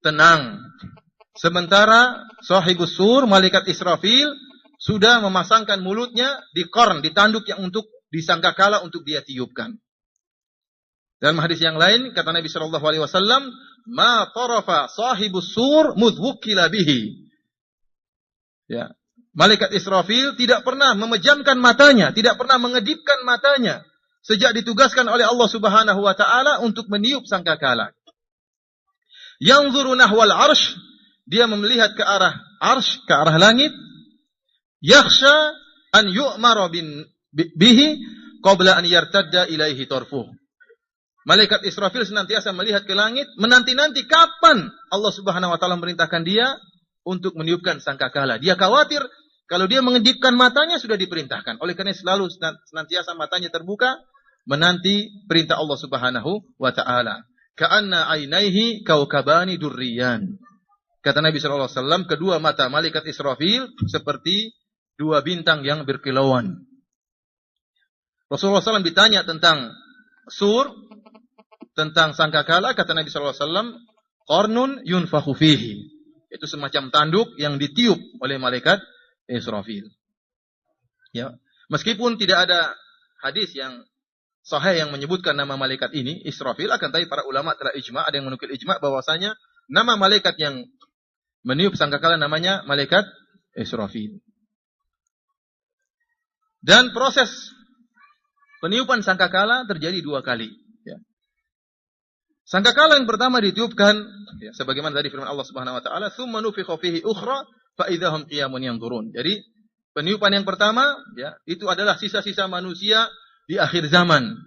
tenang sementara sahibus sur, malaikat Israfil sudah memasangkan mulutnya di qarn, di tanduk yang untuk disangkakala untuk dia tiupkan. Dalam hadis yang lain kata Nabi sallallahu alaihi wasallam, "Ma tarafa sahibus sur mudh wukkila bihi." Ya, malaikat Israfil tidak pernah memejamkan matanya, tidak pernah mengedipkan matanya sejak ditugaskan oleh Allah Subhanahu wa taala untuk meniup sangkakala. Yanzuru nahwal arsy, dia melihat ke arah arsy, ke arah langit. Yakhsha an yu'mara bihi qabla an yartadda ilaihi tarfuh. Malaikat Israfil senantiasa melihat ke langit, menanti-nanti kapan Allah Subhanahu wa taala merintahkan dia untuk meniupkan sangkakala. Dia khawatir kalau dia mengedipkan matanya sudah diperintahkan. Oleh karena selalu senantiasa matanya terbuka menanti perintah Allah Subhanahu wa taala. Ka'anna ainaihi kaukabani durriyan. Kata Nabi sallallahu alaihi wasallam, kedua mata malaikat Israfil seperti dua bintang yang berkilauan. Rasulullah SAW ditanya tentang sur, tentang sangkakala, kata Nabi SAW, qarnun yunfakhu fihi. Itu semacam tanduk yang ditiup oleh malaikat Israfil. Ya, meskipun tidak ada hadis yang sahih yang menyebutkan nama malaikat ini, Israfil, akan tapi para ulama telah ijma', ada yang menukil ijma' bahwasanya nama malaikat yang meniup sangkakala namanya malaikat Israfil. Dan proses peniupan sangkakala terjadi 2 kali. Ya. Sangkakala yang pertama ditiupkan, ya, sebagaimana tadi firman Allah Subhanahu Wa Taala, "Tsumma nufikha fihi ukhra, fa idzahum qiyamun yanzurun." Jadi peniupan yang pertama, ya, itu adalah sisa-sisa manusia di akhir zaman.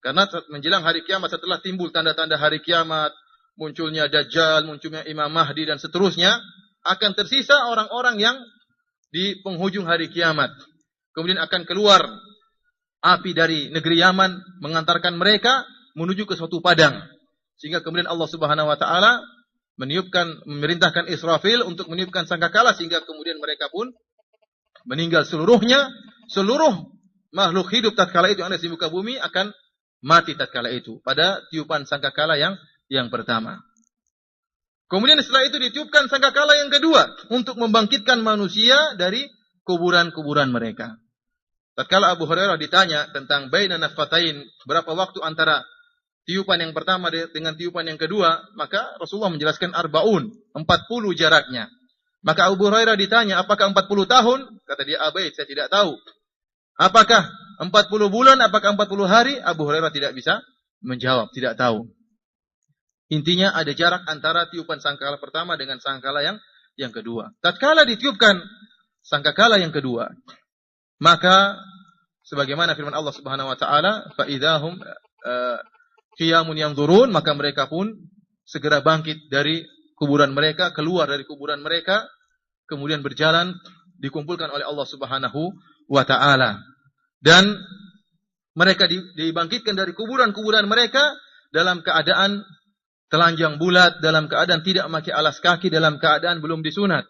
Karena menjelang hari kiamat, setelah timbul tanda-tanda hari kiamat, munculnya Dajjal, munculnya Imam Mahdi dan seterusnya, akan tersisa orang-orang yang di penghujung hari kiamat. Kemudian akan keluar api dari negeri Yaman mengantarkan mereka menuju ke suatu padang. Sehingga kemudian Allah Subhanahu Wa Taala memerintahkan Israfil untuk meniupkan sangkakala, sehingga kemudian mereka pun meninggal seluruhnya. Seluruh makhluk hidup tatkala itu yang ada di muka bumi akan mati tatkala itu pada tiupan sangkakala yang pertama. Kemudian setelah itu ditiupkan sangkakala yang kedua untuk membangkitkan manusia dari kuburan-kuburan mereka. Tatkala Abu Hurairah ditanya tentang baina nafqatain, berapa waktu antara tiupan yang pertama dengan tiupan yang kedua, maka Rasulullah menjelaskan 40 jaraknya. Maka Abu Hurairah ditanya, apakah 40 tahun? Kata dia, saya tidak tahu. Apakah 40 bulan, apakah 40 hari? Abu Hurairah tidak bisa menjawab, tidak tahu. Intinya ada jarak antara tiupan sangkakala pertama dengan sangkakala yang kedua. Tatkala ditiupkan sangkakala yang kedua, maka sebagaimana firman Allah Subhanahu Wa Taala, fa idzahum qiyamun yanzurun, maka mereka pun segera bangkit dari kuburan mereka, keluar dari kuburan mereka, kemudian berjalan, dikumpulkan oleh Allah Subhanahu Wa Taala. Dan mereka dibangkitkan dari kuburan-kuburan mereka dalam keadaan telanjang bulat, dalam keadaan tidak memakai alas kaki, dalam keadaan belum disunat.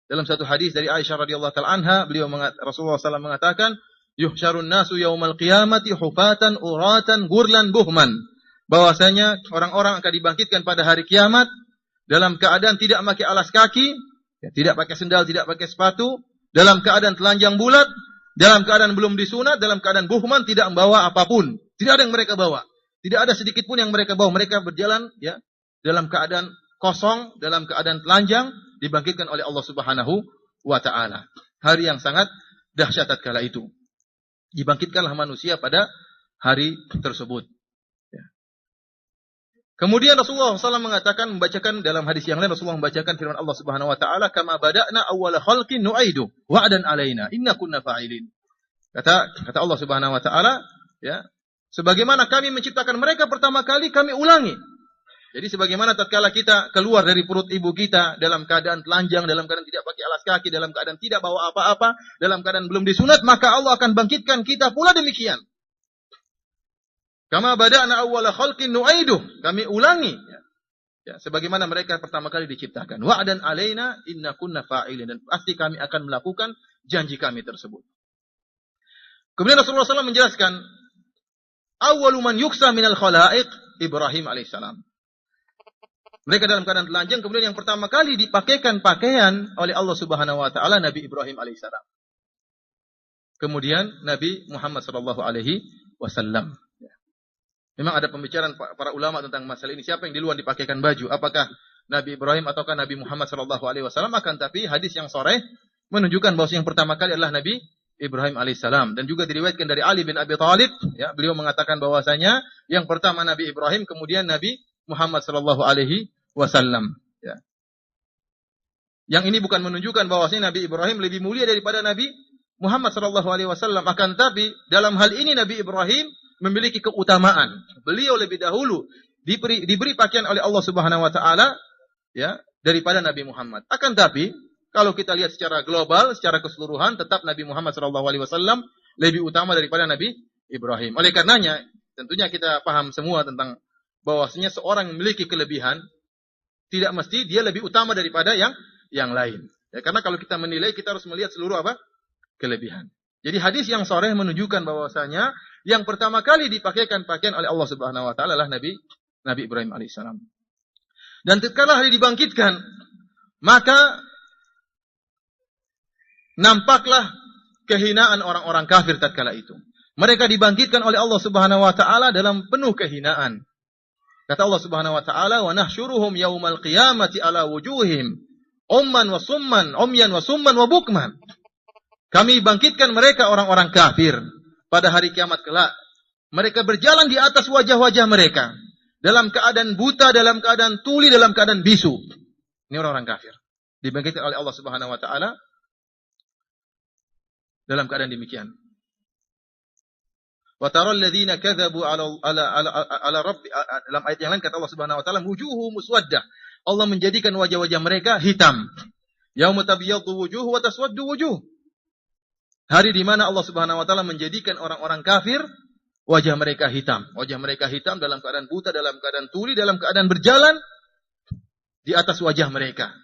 Dalam satu hadis dari Aisyah radhiyallahu taala anha, Rasulullah SAW mengatakan, "Yuhsyarun nasu yaumal qiyamati hufatan uratan gurlan buhman." Bahwasanya orang-orang akan dibangkitkan pada hari kiamat dalam keadaan tidak memakai alas kaki, ya, tidak pakai sendal, tidak pakai sepatu, dalam keadaan telanjang bulat, dalam keadaan belum disunat, dalam keadaan buhman, tidak membawa apapun. Tidak ada yang mereka bawa. Tidak ada sedikit pun yang mereka bawa. Mereka berjalan, ya, dalam keadaan kosong, dalam keadaan telanjang, dibangkitkan oleh Allah Subhanahu Wa Taala. Hari yang sangat dahsyat tatkala itu. Dibangkitkanlah manusia pada hari tersebut. Ya. Kemudian Rasulullah SAW membacakan dalam hadis yang lain, Rasulullah membacakan firman Allah Subhanahu Wa Taala, "Kama bada'na awwala khalqin nu'idu wa'dan alaina inna kunna fa'ilin." Kata Allah Subhanahu Wa Taala, ya, sebagaimana kami menciptakan mereka pertama kali, kami ulangi. Jadi sebagaimana tatkala kita keluar dari perut ibu kita dalam keadaan telanjang, dalam keadaan tidak pakai alas kaki, dalam keadaan tidak bawa apa-apa, dalam keadaan belum disunat, maka Allah akan bangkitkan kita pula demikian. Kama bada'na awwala khalqin nu'iduh, kami ulangi. Ya, sebagaimana mereka pertama kali diciptakan. Wa'dan alaina inna kunna fa'ilin, dan pasti kami akan melakukan janji kami tersebut. Kemudian Rasulullah SAW menjelaskan, awwalu man yuksa minal khalaiq Ibrahim alaihissalam. Mereka dalam keadaan telanjang, kemudian yang pertama kali dipakaikan pakaian oleh Allah Subhanahu Wa Taala Nabi Ibrahim alaihissalam. Kemudian Nabi Muhammad sallallahu alaihi wasallam. Memang ada pembicaraan para ulama tentang masalah ini, siapa yang duluan dipakaikan baju, apakah Nabi Ibrahim ataukah Nabi Muhammad sallallahu alaihi wasallam? Akan tapi hadis yang sahih menunjukkan bahwa yang pertama kali adalah Nabi Ibrahim alaihissalam, dan juga diriwayatkan dari Ali bin Abi Thalib, ya, beliau mengatakan bahwasanya yang pertama Nabi Ibrahim, kemudian Nabi Muhammad sallallahu alaihi wasallam. Ya. Yang ini bukan menunjukkan bahwasanya Nabi Ibrahim lebih mulia daripada Nabi Muhammad sallallahu alaihi wasallam. Akan tapi dalam hal ini Nabi Ibrahim memiliki keutamaan. Beliau lebih dahulu diberi pakaian oleh Allah Subhanahu wa taala, ya, daripada Nabi Muhammad. Akan tapi kalau kita lihat secara global, secara keseluruhan, tetap Nabi Muhammad sallallahu alaihi wasallam lebih utama daripada Nabi Ibrahim. Oleh karenanya, tentunya kita paham semua tentang bahwasanya seorang memiliki kelebihan, tidak mesti dia lebih utama daripada yang lain. Ya, karena kalau kita menilai, kita harus melihat seluruh kelebihan. Jadi hadis yang sahih menunjukkan bahwasanya yang pertama kali dipakaikan pakaian oleh Allah Subhanahu Wa Taala adalah Nabi Ibrahim alaihissalam. Dan tatkala hari dibangkitkan, maka nampaklah kehinaan orang-orang kafir tatkala itu. Mereka dibangkitkan oleh Allah Subhanahu Wa Taala dalam penuh kehinaan. Kata Allah Subhanahu wa taala, "Wa nahsyuruhum yaumal qiyamati ala wujuhim umman wa summan, umyan wa summan wa bukman. Kami bangkitkan mereka orang-orang kafir pada hari kiamat kelak. Mereka berjalan di atas wajah-wajah mereka. Dalam keadaan buta, dalam keadaan tuli, dalam keadaan bisu. Ini orang-orang kafir. Dibangkitkan oleh Allah Subhanahu wa taala dalam keadaan demikian. Wa taral ladzina kadzabu ala rabbi, dalam ayat yang lain kata Allah Subhanahu wa taala wujuhu muswaddah. Allah menjadikan wajah-wajah mereka hitam. Yauma tabyaddu wujuh wa taswaddu wujuh. Hari di mana Allah Subhanahu wa taala menjadikan orang-orang kafir wajah mereka hitam. Wajah mereka hitam dalam keadaan buta, dalam keadaan tuli, dalam keadaan berjalan di atas wajah mereka.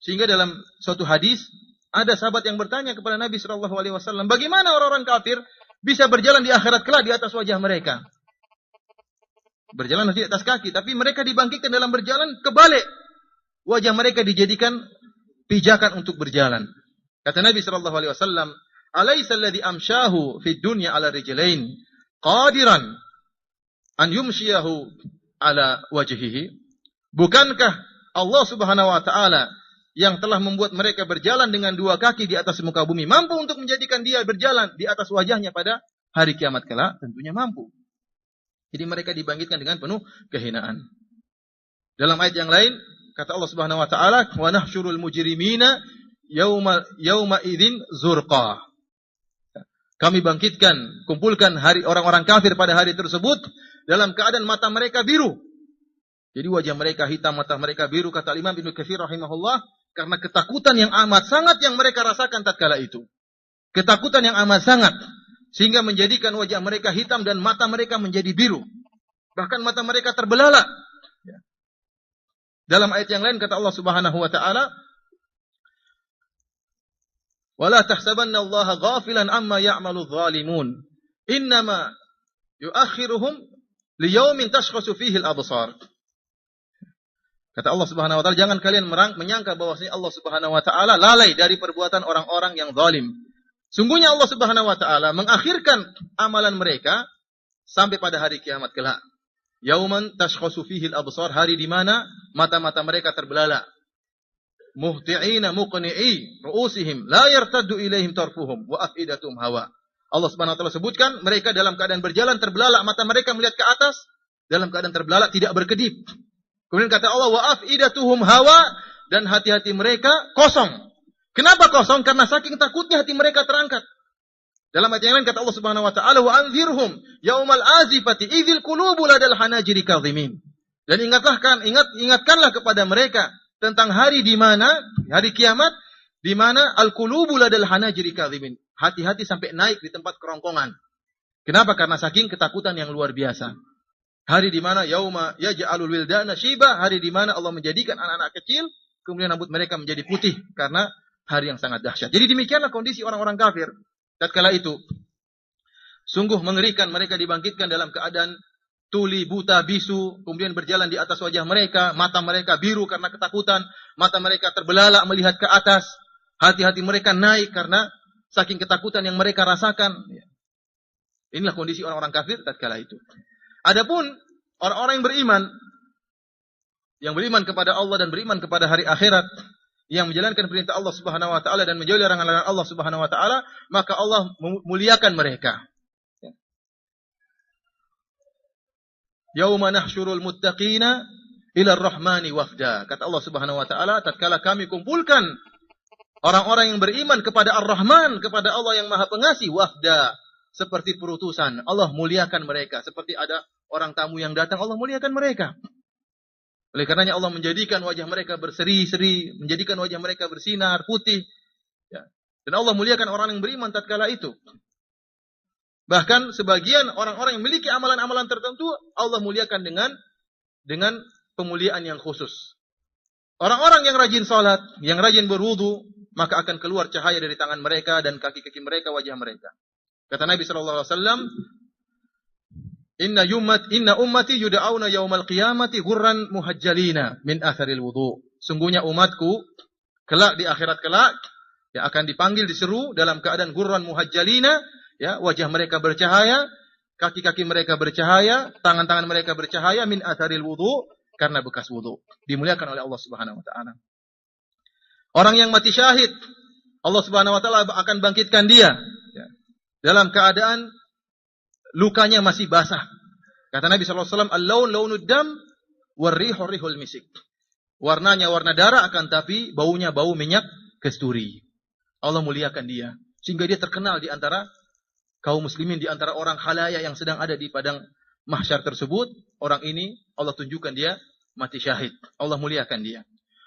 Sehingga dalam suatu hadis ada sahabat yang bertanya kepada Nabi sallallahu alaihi wasallam, bagaimana orang-orang kafir bisa berjalan di akhirat kelak di atas wajah mereka? Berjalan di atas kaki, tapi mereka dibangkitkan dalam berjalan kebalik. Wajah mereka dijadikan pijakan untuk berjalan. Kata Nabi sallallahu alaihi wasallam, "Alaisa alladhi amshahu fid dunya ala rijlain qadiran an yumshiyahu ala wajhihi?" Bukankah Allah Subhanahu wa taala yang telah membuat mereka berjalan dengan dua kaki di atas muka bumi mampu untuk menjadikan dia berjalan di atas wajahnya pada hari kiamat kelak? Tentunya mampu. Jadi mereka dibangkitkan dengan penuh kehinaan. Dalam ayat yang lain kata Allah Subhanahu wa taala, "Wa nahsyurul mujrimina yauma idzin zurqa." Kami bangkitkan, kumpulkan hari orang-orang kafir pada hari tersebut dalam keadaan mata mereka biru. Jadi wajah mereka hitam, mata mereka biru, kata Imam Ibnu Katsir rahimahullah, karena ketakutan yang amat sangat yang mereka rasakan tatkala itu. Ketakutan yang amat sangat sehingga menjadikan wajah mereka hitam dan mata mereka menjadi biru. Bahkan mata mereka terbelalak. Dalam ayat yang lain kata Allah Subhanahu wa taala, "Wala tahsabanna Allaha ghafilan amma ya'malu dzalimun. Innama yu'akhiruhum liyaumin tashkhasu fihi al-absar." Kata Allah Subhanahu wa taala, jangan kalian menyangka bahwasanya Allah Subhanahu wa taala lalai dari perbuatan orang-orang yang zalim. Sungguhnya Allah Subhanahu wa taala mengakhirkan amalan mereka sampai pada hari kiamat kelak. Yauman tashkhasu fihi al-absar, hari di mana mata-mata mereka terbelalak. Muhti'ina muqni'i ru'usihim la yartaddu ilaihim tarfuhum wa afidatum hawa. Allah Subhanahu wa taala sebutkan mereka dalam keadaan berjalan terbelalak, mata mereka melihat ke atas dalam keadaan terbelalak tidak berkedip. Kemudian kata Allah wa afidatuhum hawa, dan hati-hati mereka kosong. Kenapa kosong? Karena saking takutnya hati mereka terangkat. Dalam ayat yang lain kata Allah Subhanahu wa taala wa anzirhum yaumal azifati idzil qulubu ladal hanajiri kadhimin. Dan ingatkanlah kepada mereka tentang hari di mana hari kiamat di mana al-qulubu ladal hanajiri kadhimin. Hati-hati sampai naik di tempat kerongkongan. Kenapa? Karena saking ketakutan yang luar biasa. Hari di mana yauma yaj'alul wildana syiba, hari di mana Allah menjadikan anak-anak kecil kemudian rambut mereka menjadi putih karena hari yang sangat dahsyat. Jadi demikianlah kondisi orang-orang kafir tatkala itu. Sungguh mengerikan, mereka dibangkitkan dalam keadaan tuli, buta, bisu, kemudian berjalan di atas wajah mereka, mata mereka biru karena ketakutan, mata mereka terbelalak melihat ke atas, hati-hati mereka naik karena saking ketakutan yang mereka rasakan. Inilah kondisi orang-orang kafir tatkala itu. Adapun orang-orang yang beriman kepada Allah dan beriman kepada hari akhirat, yang menjalankan perintah Allah Subhanahu wa taala dan menjauhi larangan-larangan Allah Subhanahu wa taala, maka Allah memuliakan mereka. Yauma nahsyurul muttaqina ila ar-rahmani wafda. Kata Allah Subhanahu wa taala, tatkala kami kumpulkan orang-orang yang beriman kepada Ar-Rahman, kepada Allah yang Maha Pengasih, wafda, seperti perutusan. Allah muliakan mereka, seperti ada orang tamu yang datang, Allah muliakan mereka. Oleh karenanya Allah menjadikan wajah mereka berseri-seri, menjadikan wajah mereka bersinar putih. Ya. Dan Allah muliakan orang yang beriman tatkala itu. Bahkan sebagian orang-orang yang memiliki amalan-amalan tertentu, Allah muliakan dengan pemuliaan yang khusus. Orang-orang yang rajin salat, yang rajin berwudu, maka akan keluar cahaya dari tangan mereka dan kaki-kaki mereka, wajah mereka. Kata Nabi SAW, Inna ummati yuda'auna yawmal qiyamati ghurran muhajjalina min atharil wudu. Sungguhnya umatku kelak di akhirat kelak ya akan dipanggil, diseru dalam keadaan ghurran muhajjalina, ya, wajah mereka bercahaya, kaki-kaki mereka bercahaya, tangan-tangan mereka bercahaya min atharil wudu, karena bekas wudu. Dimuliakan oleh Allah Subhanahu wa taala. Orang yang mati syahid, Allah Subhanahu wa taala akan bangkitkan dia dalam keadaan lukanya masih basah. Kata Nabi sallallahu alaihi wasallam, "Al-laun launud dam war-rihu rihul misik." Warnanya warna darah, akan tapi baunya bau minyak kasturi. Allah muliakan dia sehingga dia terkenal di antara kaum muslimin, di antara orang khalayak yang sedang ada di padang mahsyar tersebut. Orang ini Allah tunjukkan dia mati syahid. Allah muliakan dia.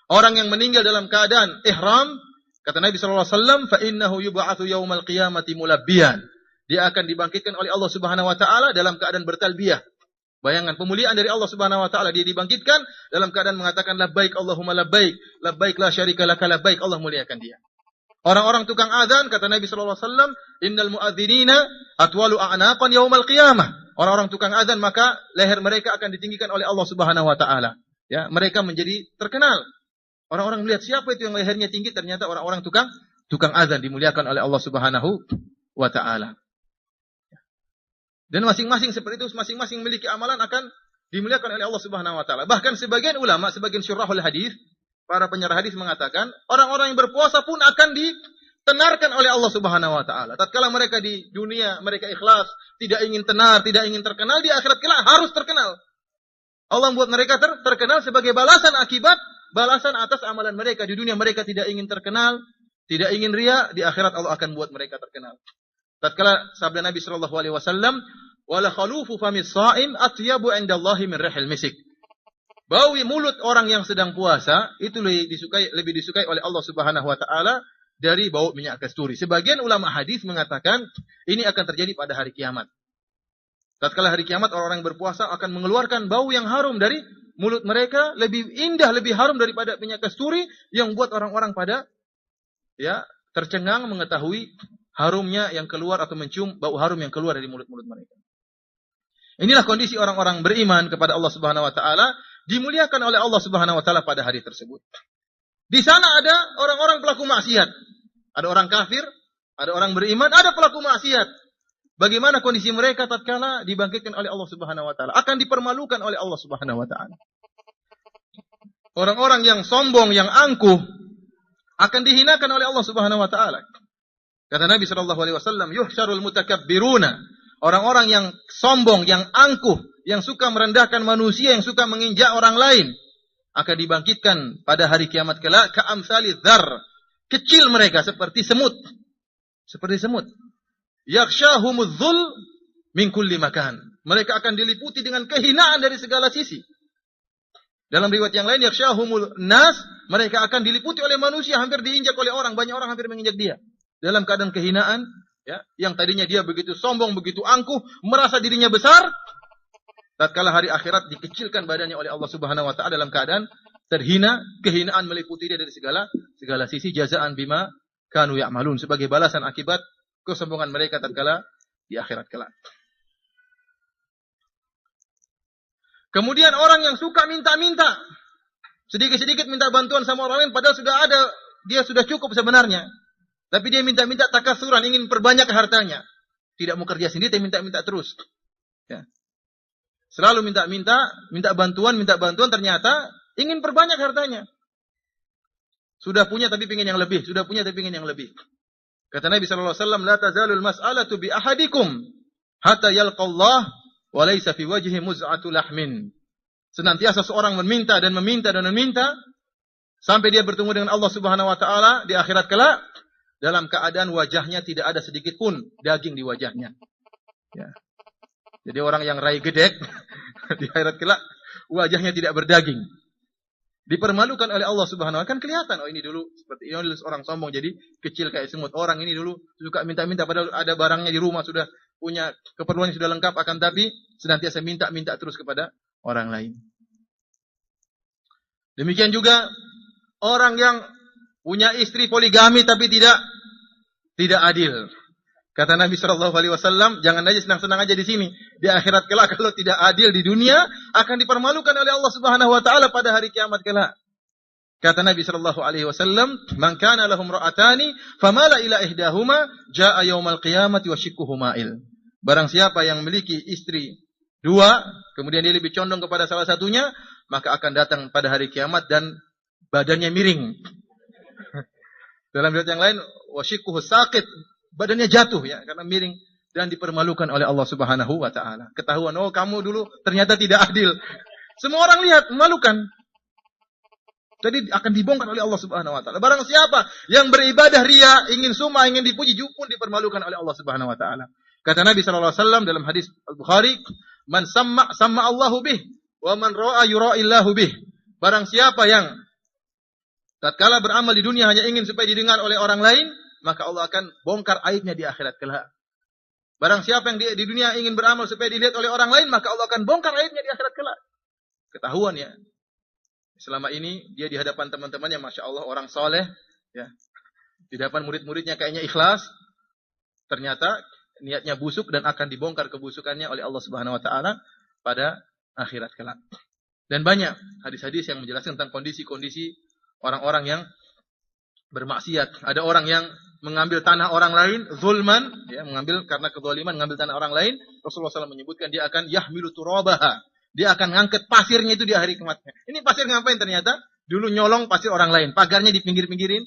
Orang yang meninggal dalam keadaan ihram, kata Nabi sallallahu alaihi wasallam, "Fa innahu yub'atsu yaumal qiyamati mulabbiyan." Dia akan dibangkitkan oleh Allah Subhanahu wa taala dalam keadaan bertalbiyah. Bayangkan pemuliaan dari Allah Subhanahu wa taala, dia dibangkitkan dalam keadaan mengatakan labbaik Allahumma labbaik, labbaik la syarika laka labbaik. Allah muliakan dia. Orang-orang tukang azan, kata Nabi sallallahu alaihi wasallam, "Innal muadzinina atwalu a'naqan yaumal qiyamah." Orang-orang tukang azan, maka leher mereka akan ditinggikan oleh Allah Subhanahu wa taala. Ya, mereka menjadi terkenal. Orang-orang melihat siapa itu yang lehernya tinggi, ternyata orang-orang tukang azan dimuliakan oleh Allah Subhanahu wa taala. Dan masing-masing seperti itu, masing-masing memiliki amalan akan dimuliakan oleh Allah Subhanahu wa taala. Bahkan sebagian ulama, sebagian syurahul hadis, para penyarah hadis mengatakan, orang-orang yang berpuasa pun akan ditenarkan oleh Allah Subhanahu wa taala. Tatkala mereka di dunia mereka ikhlas, tidak ingin tenar, tidak ingin terkenal, di akhirat kelak harus terkenal. Allah membuat mereka terkenal sebagai balasan akibat, balasan atas amalan mereka. Di dunia mereka tidak ingin terkenal, tidak ingin riya, di akhirat Allah akan buat mereka terkenal. Tatkala sabda Nabi sallallahu alaihi wasallam, "Wala khalufu famis sha'im atyabu 'indallahi min rihil misik." Bau mulut orang yang sedang puasa itu lebih disukai oleh Allah Subhanahu wa taala dari bau minyak kasturi. Sebagian ulama hadis mengatakan ini akan terjadi pada hari kiamat. Tatkala hari kiamat, orang-orang yang berpuasa akan mengeluarkan bau yang harum dari mulut mereka, lebih indah, lebih harum daripada minyak kasturi, yang buat orang-orang pada tercengang mengetahui harumnya yang keluar atau mencium bau harum yang keluar dari mulut-mulut mereka. Inilah kondisi orang-orang beriman kepada Allah Subhanahu wa taala, dimuliakan oleh Allah Subhanahu wa taala pada hari tersebut. Di sana ada orang-orang pelaku maksiat. Ada orang kafir, ada orang beriman, ada pelaku maksiat. Bagaimana kondisi mereka tatkala dibangkitkan oleh Allah Subhanahu wa taala? Akan dipermalukan oleh Allah Subhanahu wa taala. Orang-orang yang sombong, yang angkuh akan dihinakan oleh Allah Subhanahu wa taala. Kata Nabi sallallahu alaihi wasallam, "Yuhsyarul mutakabbiruna." Orang-orang yang sombong, yang angkuh, yang suka merendahkan manusia, yang suka menginjak orang lain, akan dibangkitkan pada hari kiamat kelak ka'amsali dzar. Kecil mereka seperti semut. Seperti semut. Yakhshahumudz dzul min kulli makan. Mereka akan diliputi dengan kehinaan dari segala sisi. Dalam riwayat yang lain, yakhshahumul nas, mereka akan diliputi oleh manusia, hampir diinjak oleh orang, banyak orang hampir menginjak dia. Dalam keadaan kehinaan, yang tadinya dia begitu sombong, begitu angkuh, merasa dirinya besar, tatkala hari akhirat dikecilkan badannya oleh Allah Subhanahu wa taala dalam keadaan terhina, kehinaan meliputi dia dari segala sisi, jazaan bima kanu ya'malun, sebagai balasan akibat kesombongan mereka tatkala di akhirat kelak. Kemudian orang yang suka minta-minta, sedikit-sedikit minta bantuan sama orang lain, padahal dia sudah cukup sebenarnya. Tapi dia minta-minta takasuran, ingin perbanyak hartanya. Tidak mau kerja sendiri, dia minta-minta terus. Ya. Selalu minta bantuan, ternyata ingin perbanyak hartanya. Sudah punya tapi ingin yang lebih, Kata Nabi sallallahu alaihi wasallam, "La tazalul mas'alatu bi ahadikum hatta yalqallah wa laysa fi wajhi muz'atu lahmin." Senantiasa seorang meminta sampai dia bertemu dengan Allah Subhanahu wa taala di akhirat kelak, dalam keadaan wajahnya tidak ada sedikit pun daging di wajahnya. Ya. Jadi orang yang rai gedek di akhirat kelak wajahnya tidak berdaging. Dipermalukan oleh Allah Subhanahu wa taala. Kan kelihatan, ini dulu seperti ini orang sombong jadi kecil kayak semut. Orang ini dulu suka minta-minta padahal ada barangnya di rumah, sudah punya keperluannya sudah lengkap, akan tapi senantiasa minta terus kepada orang lain. Demikian juga orang yang punya istri poligami tapi tidak adil. Kata Nabi sallallahu alaihi wasallam, jangan aja senang-senang aja di sini. Di akhirat kelak kalau tidak adil di dunia akan dipermalukan oleh Allah Subhanahu wa taala pada hari kiamat kelak. Kata Nabi sallallahu alaihi wasallam, "Man kana lahum ra'atani famala ila ihdahuma jaa yaumal qiyamati wa shikkuhu ma'il." Barang siapa yang memiliki istri dua, kemudian dia lebih condong kepada salah satunya, maka akan datang pada hari kiamat dan badannya miring. Dalam riwayat yang lain, washiquhu saqit, badannya jatuh ya karena miring dan dipermalukan oleh Allah Subhanahu wa taala. Ketahuan, oh kamu dulu ternyata tidak adil. Semua orang lihat, memalukan. Jadi akan dibongkar oleh Allah Subhanahu wa taala. Barang siapa yang beribadah riya, ingin sum'ah, ingin dipuji, pun dipermalukan oleh Allah Subhanahu wa taala. Kata Nabi sallallahu alaihi wasallam dalam hadis Al-Bukhari, "Man samma Allahu bih, wa man ra'a yura'illahu bih." Barang siapa yang tatkala beramal di dunia hanya ingin supaya didengar oleh orang lain, maka Allah akan bongkar aibnya di akhirat kelak. Barang siapa yang di dunia ingin beramal supaya dilihat oleh orang lain, maka Allah akan bongkar aibnya di akhirat kelak. Ketahuan ya. Selama ini dia di hadapan teman-temannya, Masya Allah, orang soleh, ya. Di hadapan murid-muridnya kayaknya ikhlas, ternyata niatnya busuk dan akan dibongkar kebusukannya oleh Allah Subhanahu Wa Taala pada akhirat kelak. Dan banyak hadis-hadis yang menjelaskan tentang kondisi-kondisi orang-orang yang bermaksiat. Ada orang yang mengambil tanah orang lain, zulman, ya, mengambil karena kezaliman, mengambil tanah orang lain. Rasulullah SAW menyebutkan dia akan yahmilu turabaha. Dia akan ngangkat pasirnya itu di hari kiamatnya. Ini pasir ngapain ternyata? Dulu nyolong pasir orang lain. Pagarnya dipinggir-pinggirin,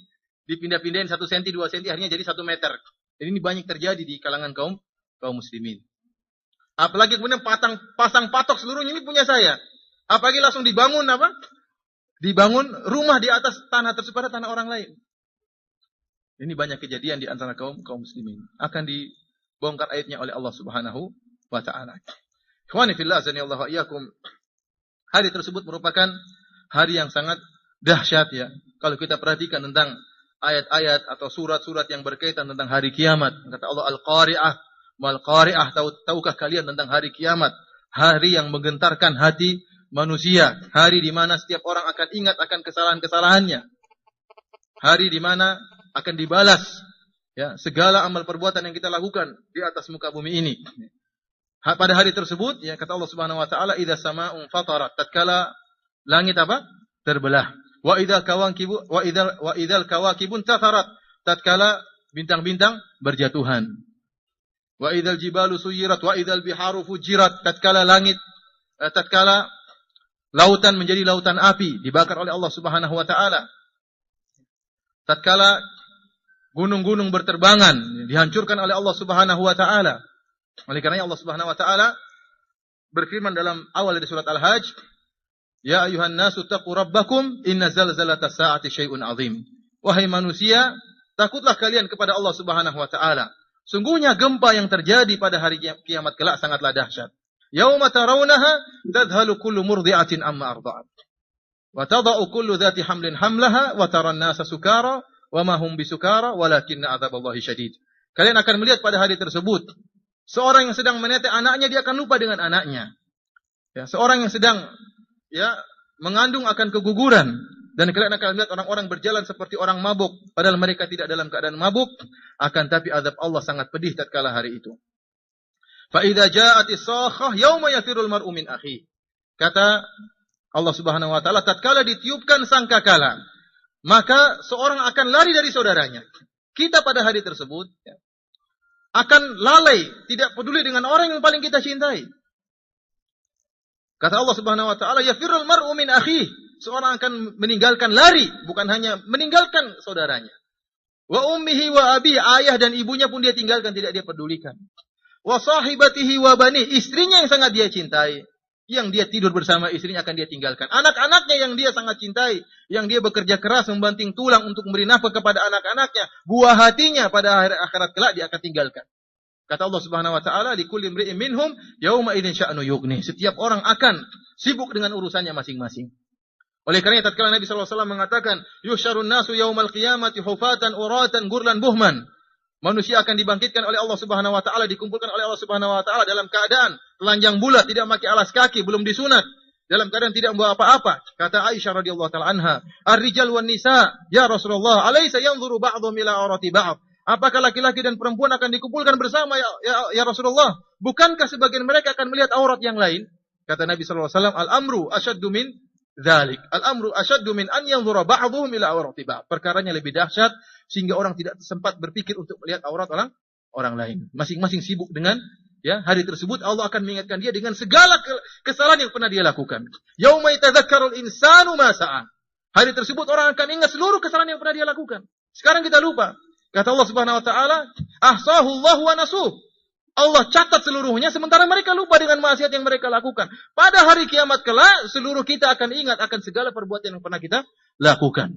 dipindah-pindahin 1 cm, 2 cm, akhirnya jadi 1 meter. Jadi ini banyak terjadi di kalangan kaum muslimin. Apalagi kemudian pasang patok seluruhnya ini punya saya. Apalagi langsung dibangun apa? Dibangun rumah di atas tanah tersebut, pada tanah orang lain. Ini banyak kejadian di antara kaum muslimin. Akan dibongkar aibnya oleh Allah Subhanahu wa taala. Ikhwani fillah, azanillahu wa iyyakum. Hari tersebut merupakan hari yang sangat dahsyat ya. Kalau kita perhatikan tentang ayat-ayat atau surat-surat yang berkaitan tentang hari kiamat. Kata Allah, Al-Qari'ah, Mal-Qari'ah, tahukah kalian tentang hari kiamat? Hari yang menggentarkan hati manusia. Hari di mana setiap orang akan ingat akan kesalahan-kesalahannya. Hari di mana akan dibalas ya segala amal perbuatan yang kita lakukan di atas muka bumi ini. Pada hari tersebut, ya kata Allah Subhanahu wa taala, "Idza sama'un fatarat", tatkala langit apa? Terbelah. Wa idzal kawakibun tatarat, tatkala bintang-bintang berjatuhan. Wa idzal jibalu suyirat, wa idzal biharu fujirat, tatkala lautan menjadi lautan api dibakar oleh Allah Subhanahu wa taala. Tatkala gunung-gunung berterbangan dihancurkan oleh Allah Subhanahu wa taala. Oleh karena Allah Subhanahu wa taala berfirman dalam awal dari surat Al-Hajj, "Ya ayuhan nasu taqu rabbakum inna zalzalatas saati syai'un 'azim." Wahai manusia, takutlah kalian kepada Allah Subhanahu wa taala. Sungguhnya gempa yang terjadi pada hari kiamat kelak sangatlah dahsyat. Yauma tarawunaha tadhalu kullu murdi'atin amma arda'at. Wa tada'u kullu dhati hamlin hamlaha wa taran nasa sukara wa ma hum bisukara walakinna 'adzaballahi syadid. Kalian akan melihat pada hari tersebut seorang yang sedang menetek anaknya, dia akan lupa dengan anaknya. Ya, seorang yang sedang mengandung akan keguguran. Dan kalian akan melihat orang-orang berjalan seperti orang mabuk, padahal mereka tidak dalam keadaan mabuk. Akan tapi azab Allah sangat pedih tatkala hari itu. Fa idza ja'atis sakhah yauma yafirul mar'u min akhi. Kata Allah Subhanahu wa taala, tatkala ditiupkan sangkakala, maka seorang akan lari dari saudaranya. Kita pada hari tersebut akan lalai, tidak peduli dengan orang yang paling kita cintai. Kata Allah Subhanahu wa taala, yafirul mar'u min akhihi. Seorang akan meninggalkan, lari, bukan hanya meninggalkan saudaranya. Wa ummihi wa abi, ayah dan ibunya pun dia tinggalkan, tidak dia pedulikan. Wa sahibatihi wa bani, istrinya yang sangat dia cintai, yang dia tidur bersama istrinya akan dia tinggalkan. Anak-anaknya yang dia sangat cintai, yang dia bekerja keras membanting tulang untuk memberi nafkah kepada anak-anaknya, buah hatinya pada akhirat kelak dia akan tinggalkan. Kata Allah Subhanahu wa taala, likulli imri'in minhum yauma idzin sya'nu yughni. Setiap orang akan sibuk dengan urusannya masing-masing. Oleh karena tatkala Nabi sallallahu alaihi wasallam mengatakan, yusyarun nasu yaumal qiyamati hufatan uratan gurlan buhman. Manusia akan dibangkitkan oleh Allah Subhanahu wa taala, dikumpulkan oleh Allah Subhanahu wa taala dalam keadaan telanjang bulat, tidak memakai alas kaki, belum disunat, dalam keadaan tidak membawa apa-apa. Kata Aisyah radhiyallahu taala anha, "Ar-rijal wan nisa, ya Rasulullah, alaysa yanzuru ba'dhum ila aurati ba'd?" Apakah laki-laki dan perempuan akan dikumpulkan bersama ya Rasulullah? Bukankah sebagian mereka akan melihat aurat yang lain? Kata Nabi sallallahu alaihi wasallam, "Al-amru asyaddu min dzalik. Al-amru asyaddu min an yanzura ba'dhum ila aurati ba'd." Perkaranya lebih dahsyat sehingga orang tidak sempat berpikir untuk melihat aurat orang lain. Masing-masing sibuk dengan hari tersebut. Allah akan mengingatkan dia dengan segala kesalahan yang pernah dia lakukan. Yauma yatadzakkarul insanu ma sa'a. Hari tersebut orang akan ingat seluruh kesalahan yang pernah dia lakukan. Sekarang kita lupa. Kata Allah Subhanahu wa taala, ahsahullahu wa nasuh. Allah catat seluruhnya, sementara mereka lupa dengan maksiat yang mereka lakukan. Pada hari kiamat kelak, seluruh kita akan ingat akan segala perbuatan yang pernah kita lakukan.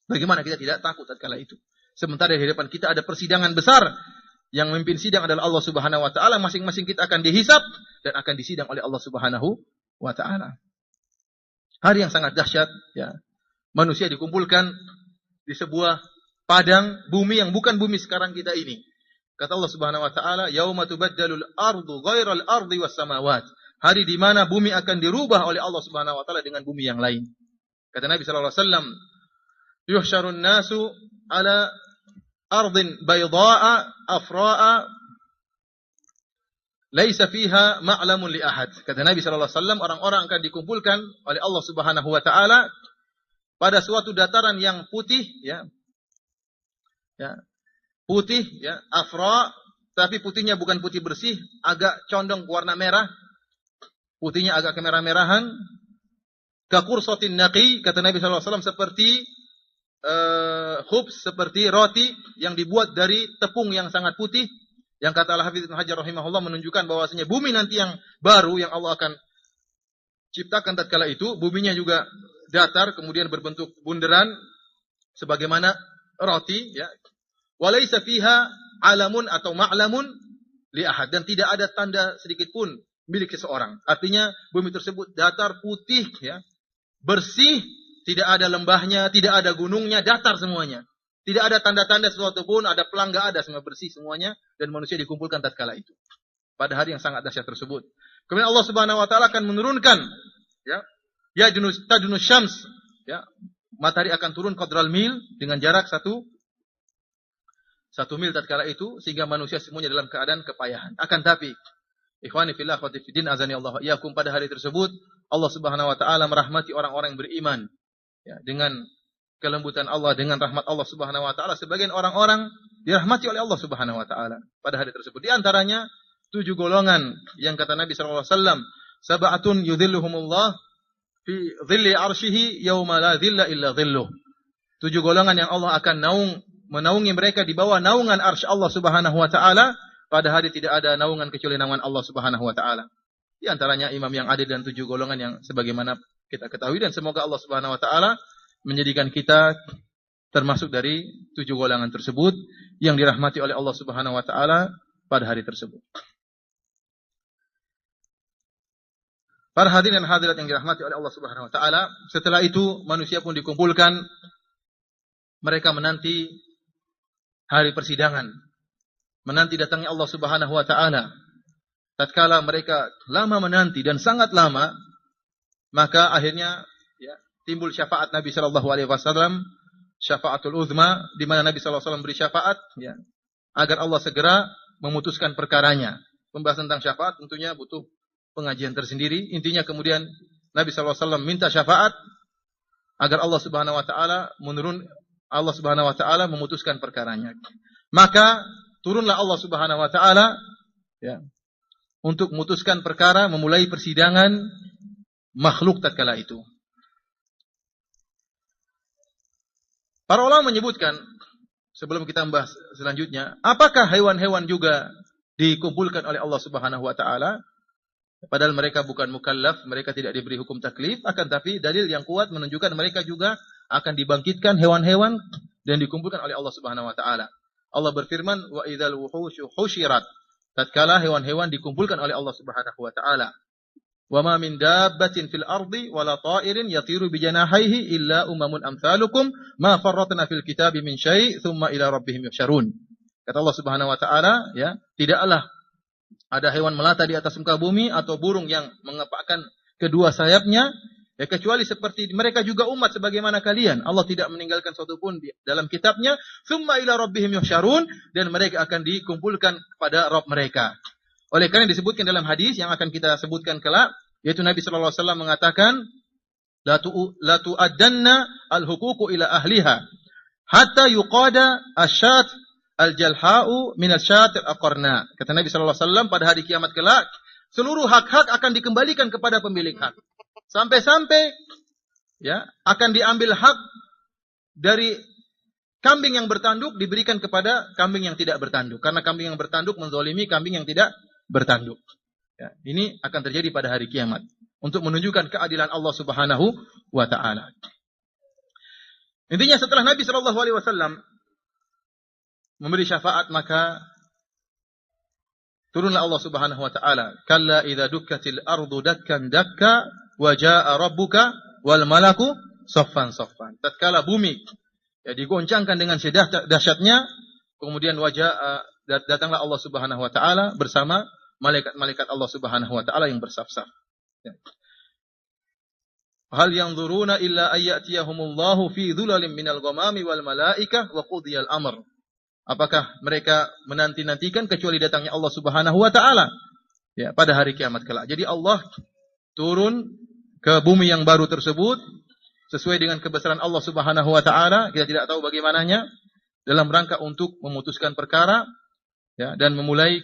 Bagaimana kita tidak takut tatkala itu? Sementara di hadapan kita ada persidangan besar. Yang memimpin sidang adalah Allah Subhanahu wa taala. Masing-masing kita akan dihisab dan akan disidang oleh Allah Subhanahu wa taala. Hari yang sangat dahsyat, ya. Manusia dikumpulkan di sebuah padang bumi yang bukan bumi sekarang kita ini. Kata Allah Subhanahu wa taala, "Yauma tubaddalul ardu ghairal ardi was samawat." Hari di mana bumi akan dirubah oleh Allah Subhanahu wa taala dengan bumi yang lain. Kata Nabi sallallahu alaihi wasallam, "Yuhsyarun nasu ala ardin bayda'a afra'a laisa fiha ma'lamun li ahad." Kata Nabi sallallahu alaihi wasallam, orang-orang akan dikumpulkan oleh Allah Subhanahu wa taala pada suatu dataran yang putih, ya. Putih, ya, afra, tapi putihnya bukan putih bersih, agak condong ke warna merah. Putihnya agak kemerah-merahan. Kakursatin naqi, kata Nabi sallallahu alaihi wasallam, seperti khubz, seperti roti yang dibuat dari tepung yang sangat putih. Yang kata Al-Hafidz Ibnu Hajar rahimahullah menunjukkan bahwasanya bumi nanti yang baru yang Allah akan ciptakan tatkala itu, buminya juga datar kemudian berbentuk bunderan sebagaimana roti, ya. Walaysa fiha alamun atau ma'lamun li ahad, dan tidak ada tanda sedikit pun milik seseorang. Artinya bumi tersebut datar, putih, ya, bersih, tidak ada lembahnya, tidak ada gunungnya, datar semuanya. Tidak ada tanda-tanda sesuatu pun, ada pelang enggak ada, semua bersih semuanya, dan manusia dikumpulkan tatkala itu. Pada hari yang sangat dahsyat tersebut. Kemudian Allah Subhanahu wa taala akan menurunkan, ya, tadunus syams, ya, matahari akan turun qadral mil dengan jarak satu mil tatkala itu, sehingga manusia semuanya dalam keadaan kepayahan. Akan tapi, ikhwani fillah akhwati fiddin azani Allah wa iyyakum, pada hari tersebut Allah Subhanahu wa taala merahmati orang-orang yang beriman, ya, dengan kelembutan Allah, dengan rahmat Allah Subhanahu wa taala. Sebagian orang-orang dirahmati oleh Allah Subhanahu wa taala pada hari tersebut. Di antaranya 7 golongan yang kata Nabi sallallahu alaihi wasallam, sab'atun yudhilluhumullah fi dhilli arsyihi yauma la dhilla illa dhilluh. 7 golongan yang Allah akan menaungi mereka di bawah naungan arsy Allah Subhanahu wa taala, pada hari tidak ada naungan kecuali naungan Allah Subhanahu wa taala. Di antaranya imam yang adil dan 7 golongan yang sebagaimana kita ketahui, dan semoga Allah Subhanahu wa taala menjadikan kita termasuk dari 7 golongan tersebut yang dirahmati oleh Allah Subhanahu wa taala pada hari tersebut. Para hadirin dan hadirat yang dirahmati oleh Allah Subhanahu wa taala, setelah itu manusia pun dikumpulkan. Mereka menanti hari persidangan, menanti datangnya Allah Subhanahu wa taala. Tatkala mereka lama menanti dan sangat lama, maka akhirnya, ya, timbul syafaat Nabi sallallahu alaihi wasallam, syafaatul uzma, di mana Nabi sallallahu alaihi wasallam beri syafaat, ya, agar Allah segera memutuskan perkaranya. Pembahasan tentang syafaat tentunya butuh pengajian tersendiri. Intinya kemudian Nabi sallallahu alaihi wasallam minta syafaat agar Allah Subhanahu wa taala memutuskan perkaranya. Maka turunlah Allah Subhanahu wa taala, ya, untuk memutuskan perkara, memulai persidangan makhluk tatkala itu. Para ulama menyebutkan, sebelum kita membahas selanjutnya, apakah hewan-hewan juga dikumpulkan oleh Allah Subhanahu wa taala? Padahal mereka bukan mukallaf, mereka tidak diberi hukum taklif, akan tapi dalil yang kuat menunjukkan mereka juga akan dibangkitkan hewan-hewan dan dikumpulkan oleh Allah Subhanahu wa taala. Allah berfirman, "Wa idzal wuhusyu husyirat." Tatkala hewan-hewan dikumpulkan oleh Allah Subhanahu wa taala. "Wa ma min dabbatin fil ardi wala ta'irin yatiru bi janahihi illa umamun amsalukum ma farratna fil kitabi min syai' tsumma ila rabbihim yuhsyarun." Kata Allah Subhanahu wa taala, ya, tidaklah ada hewan melata di atas muka bumi atau burung yang mengepakkan kedua sayapnya, ya, kecuali seperti mereka juga umat sebagaimana kalian. Allah tidak meninggalkan suatu pun dalam kitabnya. Tsumma ila rabbihim yuhsyarun, dan mereka akan dikumpulkan kepada Rabb mereka. Oleh karena disebutkan dalam hadis yang akan kita sebutkan kelak, yaitu Nabi sallallahu alaihi wasallam mengatakan, la tu'addanna al-huququ ila ahliha hatta yuqada asyat al-jalha'u min asyat al-aqarna. Kata Nabi sallallahu alaihi wasallam, pada hari kiamat kelak seluruh hak-hak akan dikembalikan kepada pemilik hak. Sampai-sampai, ya, akan diambil hak dari kambing yang bertanduk diberikan kepada kambing yang tidak bertanduk. Karena kambing yang bertanduk menzalimi kambing yang tidak bertanduk. Ya, ini akan terjadi pada hari kiamat. Untuk menunjukkan keadilan Allah Subhanahu wa ta'ala. Intinya setelah Nabi SAW memberi syafaat, maka turunlah Allah Subhanahu wa ta'ala. Kalla idza dukkatil ardu dakkan dakka wa jaa rabbuka wal malaku saffan saffan. Tatkala bumi ya digoncangkan dengan dahsyatnya, kemudian datanglah Allah Subhanahu wa ta'ala bersama malaikat-malaikat Allah Subhanahu wa ta'ala yang bersaf-saf. Ya. Hal yanzuruna illa ayyatiyahumullahu fi dhulalin minal ghamami wal malaikah wa qudiyal amr. Apakah mereka menanti-nantikan kecuali datangnya Allah Subhanahu wa ta'ala ya pada hari kiamat kelak. Jadi Allah turun ke bumi yang baru tersebut sesuai dengan kebesaran Allah Subhanahu wa ta'ala, kita tidak tahu bagaimananya, dalam rangka untuk memutuskan perkara ya dan memulai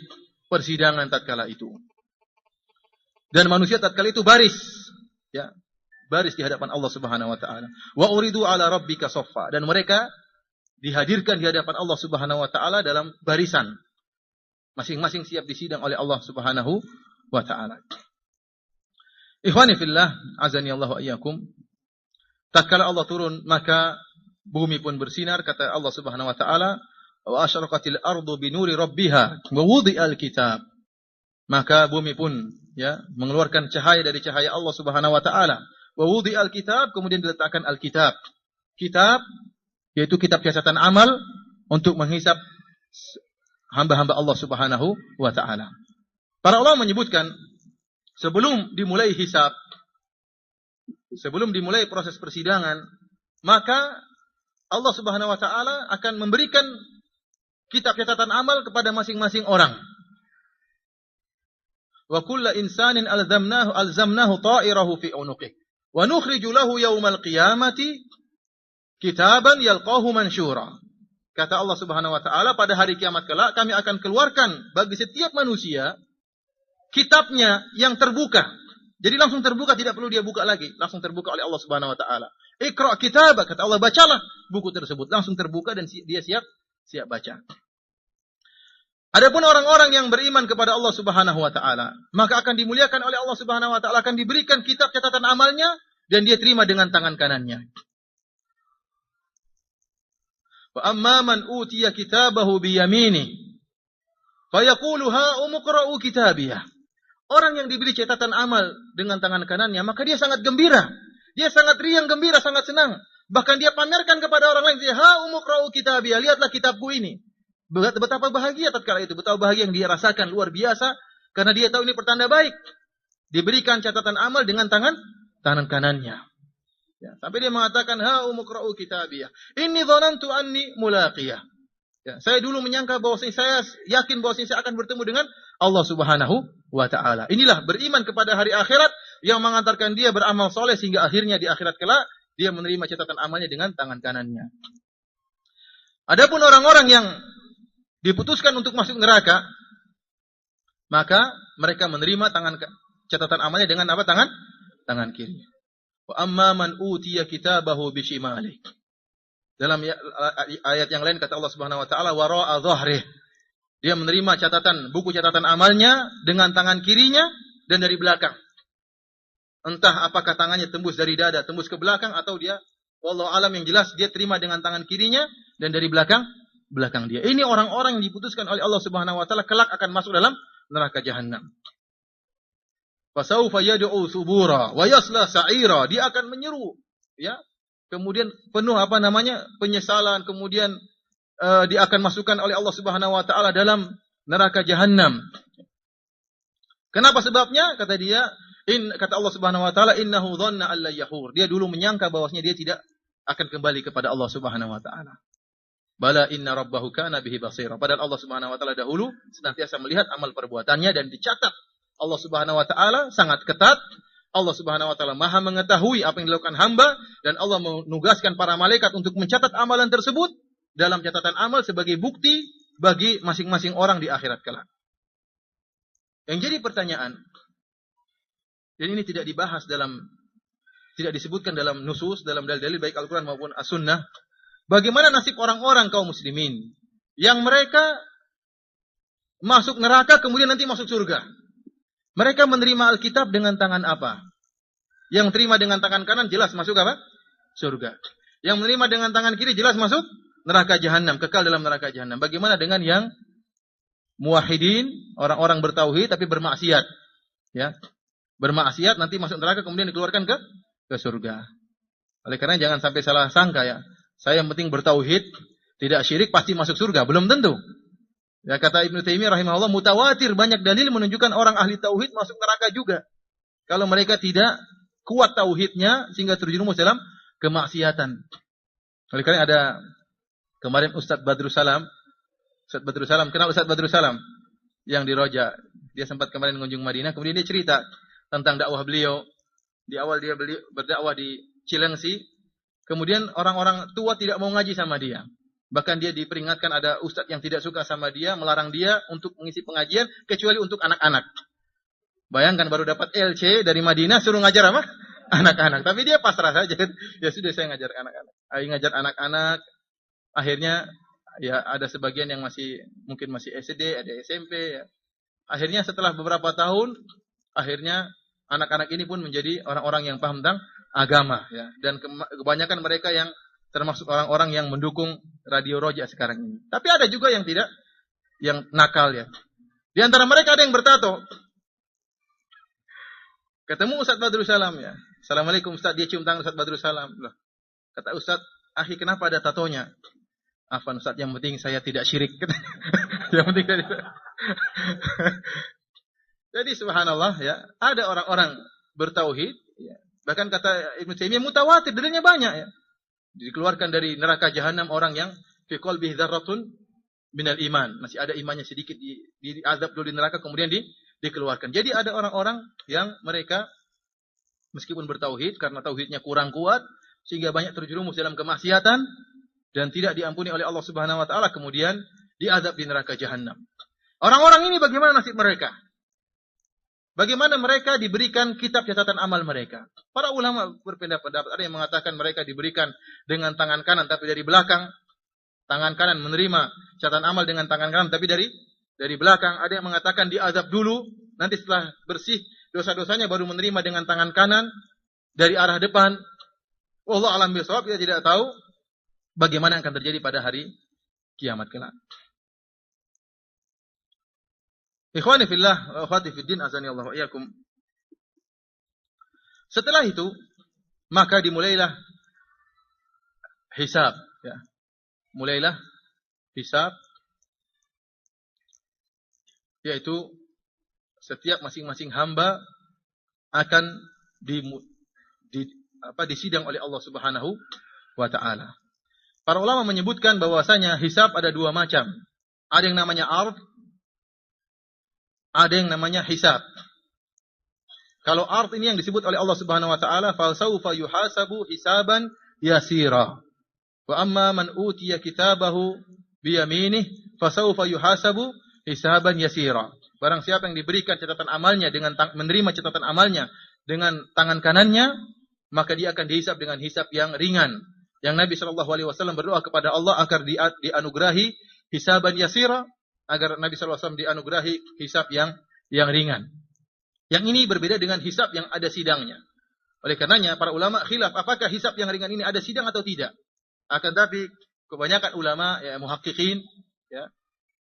persidangan tatkala itu. Dan manusia tatkala itu baris ya, baris di hadapan Allah Subhanahu wa ta'ala. Wa uridu ala rabbika saffa, dan mereka dihadirkan di hadapan Allah Subhanahu wa ta'ala dalam barisan. Masing-masing siap disidang oleh Allah Subhanahu wa ta'ala. Ikhwani fillah, azani Allah wa iyyakum. Tatkala Allah turun, maka bumi pun bersinar, kata Allah Subhanahu wa ta'ala, wa asyraqatil ardu binuri rabbiha wa wudi'al kitab. Maka bumi pun ya mengeluarkan cahaya dari cahaya Allah Subhanahu wa ta'ala. Wa wudi'al kitab, kemudian diletakkan Alkitab. Kitab yaitu kitab catatan amal untuk menghisap hamba-hamba Allah Subhanahu wa ta'ala. Para ulama menyebutkan sebelum dimulai hisab, sebelum dimulai proses persidangan, maka Allah Subhanahu wa ta'ala akan memberikan kitab catatan amal kepada masing-masing orang. Wa kulla insanin alzamnahu ta'irahu fi unuqih wa nukhriju lahu yaumal qiyamati kitaban yalqahu mansyura. Kata Allah Subhanahu wa ta'ala, pada hari kiamat kelak kami akan keluarkan bagi setiap manusia kitabnya yang terbuka. Jadi langsung terbuka, tidak perlu dia buka lagi, langsung terbuka oleh Allah Subhanahu wa ta'ala. Iqra kitabak, kata Allah, bacalah buku tersebut, langsung terbuka dan dia siap baca. Adapun orang-orang yang beriman kepada Allah Subhanahu wa ta'ala, maka akan dimuliakan oleh Allah Subhanahu wa ta'ala, akan diberikan kitab catatan amalnya dan dia terima dengan tangan kanannya. Wa amma man utiya kitabahu bi yamini fa yaqulu ha umqra'u kitabiyah. Orang yang diberi catatan amal dengan tangan kanannya, maka dia sangat gembira. Dia sangat riang gembira, sangat senang. Bahkan dia pamerkan kepada orang lain, ha umqra'u kitabiyah, lihatlah kitabku ini. Betapa bahagia tatkala itu, betapa bahagia yang dia rasakan, luar biasa, karena dia tahu ini pertanda baik. Diberikan catatan amal dengan tangan kanannya. Ya, sampai dia mengatakan, ha umqra'u kitabiyah, inni dhanantu anni mulaqiyah. Ya, saya dulu menyangka bahwasanya saya yakin bahwasanya saya akan bertemu dengan Allah Subhanahu wa ta'ala. Inilah beriman kepada hari akhirat yang mengantarkan dia beramal soleh sehingga akhirnya di akhirat kelak dia menerima catatan amalnya dengan tangan kanannya. Adapun orang-orang yang diputuskan untuk masuk neraka, maka mereka menerima catatan amalnya dengan apa? Tangan kiri. Wa amma man utiya kitabahu bishimalik. Dalam ayat yang lain kata Allah Subhanahu wa ta'ala, wara'a dhahrih. Dia menerima buku catatan amalnya dengan tangan kirinya dan dari belakang. Entah apakah tangannya tembus dari dada, tembus ke belakang, atau dia, wallahu alam, yang jelas dia terima dengan tangan kirinya dan dari belakang dia. Ini orang-orang yang diputuskan oleh Allah Subhanahu wa ta'ala kelak akan masuk dalam neraka jahanam. Fasawfa yad'u subura wa yasla sa'ira. Dia akan menyeru, ya. Kemudian penuh penyesalan, kemudian dia akan masukkan oleh Allah Subhanahu wa ta'ala dalam neraka jahanam. Kenapa sebabnya? Kata Allah Subhanahu wa ta'ala, innahu dhanna alla yahur. Dia dulu menyangka bahwasanya dia tidak akan kembali kepada Allah Subhanahu wa ta'ala. Bala inna rabbahu kana bihi basira. Padahal Allah Subhanahu wa ta'ala dahulu senantiasa melihat amal perbuatannya dan dicatat. Allah Subhanahu wa ta'ala sangat ketat. Allah Subhanahu wa ta'ala maha mengetahui apa yang dilakukan hamba, dan Allah menugaskan para malaikat untuk mencatat amalan tersebut dalam catatan amal sebagai bukti bagi masing-masing orang di akhirat kelak. Yang jadi pertanyaan, dan ini tidak dibahas tidak disebutkan dalam nusus, dalam dalil-dalil baik Al-Quran maupun As-Sunnah, Bagaimana nasib orang-orang kaum muslimin yang mereka masuk neraka kemudian nanti masuk surga? Mereka menerima Alkitab dengan tangan apa? Yang terima dengan tangan kanan jelas masuk apa? Surga. Yang menerima dengan tangan kiri jelas masuk neraka jahanam, kekal dalam neraka jahanam. Bagaimana dengan yang muwahhidin, orang-orang bertauhid tapi bermaksiat? Ya. Bermaksiat nanti masuk neraka kemudian dikeluarkan ke surga. Oleh karena jangan sampai salah sangka ya. Saya yang penting bertauhid, tidak syirik pasti masuk surga, belum tentu. Ya kata Ibnu Taimiyah rahimahullah, mutawatir banyak dalil menunjukkan orang ahli tauhid masuk neraka juga. Kalau mereka tidak kuat tauhidnya sehingga terjerumus dalam kemaksiatan. Oleh karena ada kemarin Ustadz Badrus Salam, kenal Ustadz Badrus Salam yang di Roja. Dia sempat kemarin mengunjung Madinah, kemudian dia cerita tentang dakwah beliau. Di awal dia berdakwah di Cilengsi, kemudian orang-orang tua tidak mau ngaji sama dia. Bahkan dia diperingatkan ada ustadz yang tidak suka sama dia, melarang dia untuk mengisi pengajian, kecuali untuk anak-anak. Bayangkan baru dapat LC dari Madinah, suruh ngajar apa? Anak-anak. Tapi dia pasrah saja. Ya sudah saya ngajar anak-anak. Ngajar anak-anak. Akhirnya ya ada sebagian yang mungkin masih SD, ada SMP. Ya. Akhirnya setelah beberapa tahun, akhirnya anak-anak ini pun menjadi orang-orang yang paham tentang agama. Ya. Dan kebanyakan mereka yang termasuk orang-orang yang mendukung Radio Roja sekarang ini. Tapi ada juga yang tidak, yang nakal ya. Di antara mereka ada yang bertato. Ketemu Ustadz Badrus Salam ya. Assalamualaikum Ustadz, dia cium tangan Ustadz Badrus Salam. Loh. Kata Ustadz, akhi kenapa ada tatonya? Afan Ustadz, yang penting saya tidak syirik. Yang penting Jadi subhanallah ya, ada orang-orang bertauhid ya. Bahkan kata Ibnu Taimiyah mutawatir, dalilnya banyak ya. Dikeluarkan dari neraka jahanam orang yang fi qalbihi dzarratun minal iman, masih ada imannya sedikit, di azab dulu di neraka kemudian dikeluarkan. Jadi ada orang-orang yang mereka meskipun bertauhid karena tauhidnya kurang kuat sehingga banyak terjerumus dalam kemaksiatan dan tidak diampuni oleh Allah Subhanahu wa taala kemudian diazab di neraka jahanam. Orang-orang ini bagaimana nasib mereka? Bagaimana mereka diberikan kitab catatan amal mereka? Para ulama berpendapat, ada yang mengatakan mereka diberikan dengan tangan kanan tapi dari belakang. Tangan kanan menerima catatan amal dengan tangan kanan tapi dari belakang. Ada yang mengatakan diazab dulu, nanti setelah bersih dosa-dosanya baru menerima dengan tangan kanan dari arah depan. Allah alam bisawab, kita tidak tahu bagaimana yang akan terjadi pada hari kiamat kelak. Ikhwani fillah wa akhwati fiddin azani Allah wa iyyakum. Setelah itu maka dimulailah hisab ya. Mulailah hisab, yaitu setiap masing-masing hamba akan disidang oleh Allah Subhanahu wa taala. Para ulama menyebutkan bahwasanya hisab ada dua macam. Ada yang namanya ard, ada yang namanya hisab. Kalau ard ini yang disebut oleh Allah Subhanahu wa taala, fa sawfa yuhasabu hisaban yasira. Wa amma man utiya kitabahu bi yaminih fa sawfa yuhasabu hisaban yasira. Barang siapa yang diberikan catatan amalnya dengan menerima catatan amalnya dengan tangan kanannya, maka dia akan dihisab dengan hisab yang ringan. Yang Nabi sallallahu alaihi wasallam berdoa kepada Allah agar dianugerahi hisaban yasira, agar Nabi sallallahu alaihi wasallam dianugerahi hisab yang ringan. Yang ini berbeda dengan hisab yang ada sidangnya. Oleh karenanya para ulama khilaf apakah hisab yang ringan ini ada sidang atau tidak. Akan tapi kebanyakan ulama ya muhaqqiqin ya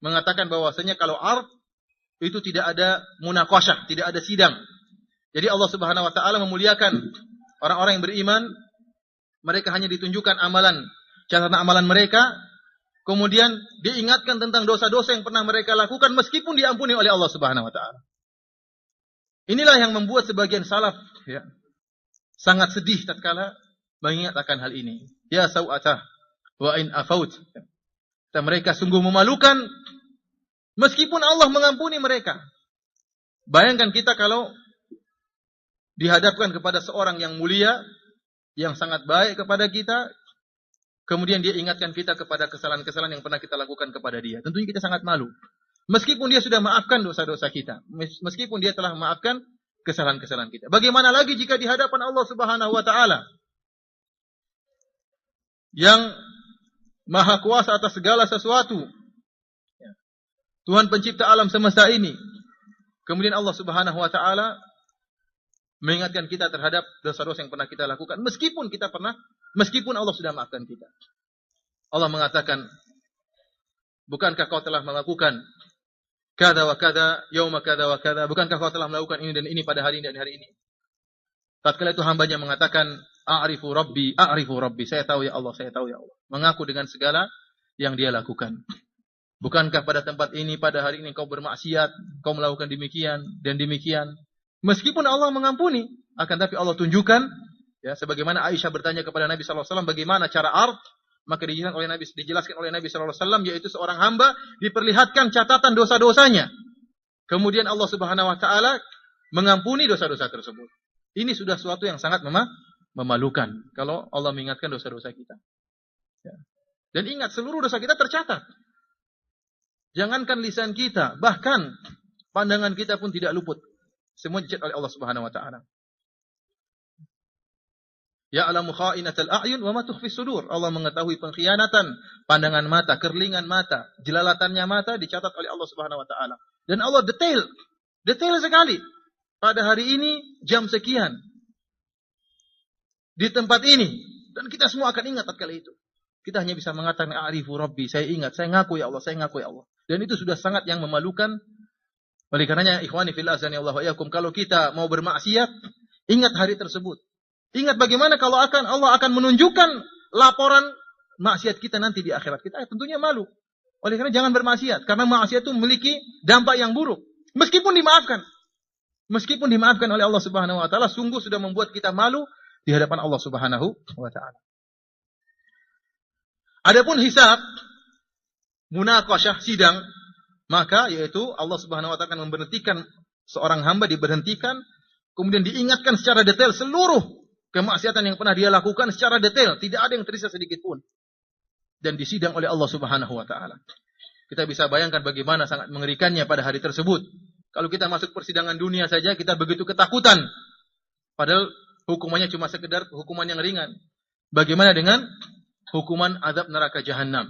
mengatakan bahwasanya kalau ard itu tidak ada munaqasyah, tidak ada sidang. Jadi Allah Subhanahu wa taala memuliakan orang-orang yang beriman, mereka hanya ditunjukkan amalan, catatan amalan mereka, kemudian diingatkan tentang dosa-dosa yang pernah mereka lakukan meskipun diampuni oleh Allah Subhanahu wa taala. Inilah yang membuat sebagian salaf ya sangat sedih tatkala mengingat akan hal ini. Ya sawatah wa in afaut. Dan mereka sungguh memalukan meskipun Allah mengampuni mereka. Bayangkan kita kalau dihadapkan kepada seorang yang mulia, yang sangat baik kepada kita, kemudian dia ingatkan kita kepada kesalahan-kesalahan yang pernah kita lakukan kepada dia. Tentunya kita sangat malu. Meskipun dia sudah maafkan dosa-dosa kita. Meskipun dia telah memaafkan kesalahan-kesalahan kita. Bagaimana lagi jika di hadapan Allah Subhanahu wa taala yang Maha kuasa atas segala sesuatu. Tuhan pencipta alam semesta ini. Kemudian Allah Subhanahu wa taala mengingatkan kita terhadap dosa-dosa yang pernah kita lakukan meskipun Allah sudah maafkan kita. Allah mengatakan, bukankah kau telah melakukan kada wa kada, yauma kada wa kada, bukankah kau telah melakukan ini dan ini pada hari ini dan hari ini? Tatkala itu hambanya mengatakan, a'rifu rabbi, saya tahu ya Allah, saya tahu ya Allah. Mengaku dengan segala yang dia lakukan. Bukankah pada tempat ini, pada hari ini kau bermaksiat, kau melakukan demikian dan demikian. Meskipun Allah mengampuni, akan tapi Allah tunjukkan, ya, sebagaimana Aisyah bertanya kepada Nabi sallallahu alaihi wasallam bagaimana cara ard, maka dijelaskan oleh Nabi sallallahu alaihi wasallam, yaitu seorang hamba diperlihatkan catatan dosa-dosanya. Kemudian Allah Subhanahu wa taala mengampuni dosa-dosa tersebut. Ini sudah suatu yang sangat memalukan kalau Allah mengingatkan dosa-dosa kita. Ya. Dan ingat, seluruh dosa kita tercatat. Jangankan lisan kita, bahkan pandangan kita pun tidak luput. Semua dicatat oleh Allah Subhanahu wa taala. Ya'lamu kha'inatal a'yun wa ma tukhfis sudur. Allah mengetahui pengkhianatan pandangan mata, kerlingan mata, jelalatannya mata dicatat oleh Allah Subhanahu wa taala. Dan Allah detail sekali. Pada hari ini jam sekian di tempat ini, dan kita semua akan ingat tatkala itu. Kita hanya bisa mengatakan a'rifu rabbi, saya ingat, saya ngaku ya Allah, saya ngaku ya Allah. Dan itu sudah sangat yang memalukan. Oleh karenanya ikhwani fillah azanillahu wa iyyakum, kalau kita mau bermaksiat, ingat hari tersebut. Ingat bagaimana kalau Allah akan menunjukkan laporan maksiat kita nanti di akhirat. Kita tentunya malu. Oleh karena jangan bermaksiat, karena maksiat itu memiliki dampak yang buruk. Meskipun dimaafkan oleh Allah Subhanahu wa taala, sungguh sudah membuat kita malu di hadapan Allah Subhanahu wa taala. Adapun hisab, munaqasyah, sidang, maka yaitu Allah Subhanahu wa taala akan memberhentikan seorang hamba, diberhentikan, kemudian diingatkan secara detail seluruh kemaksiatan yang pernah dia lakukan secara detail, tidak ada yang tersisa sedikit pun. Dan disidang oleh Allah Subhanahu wa taala. Kita bisa bayangkan bagaimana sangat mengerikannya pada hari tersebut. Kalau kita masuk persidangan dunia saja kita begitu ketakutan. Padahal hukumannya cuma sekedar hukuman yang ringan. Bagaimana dengan hukuman azab neraka jahanam?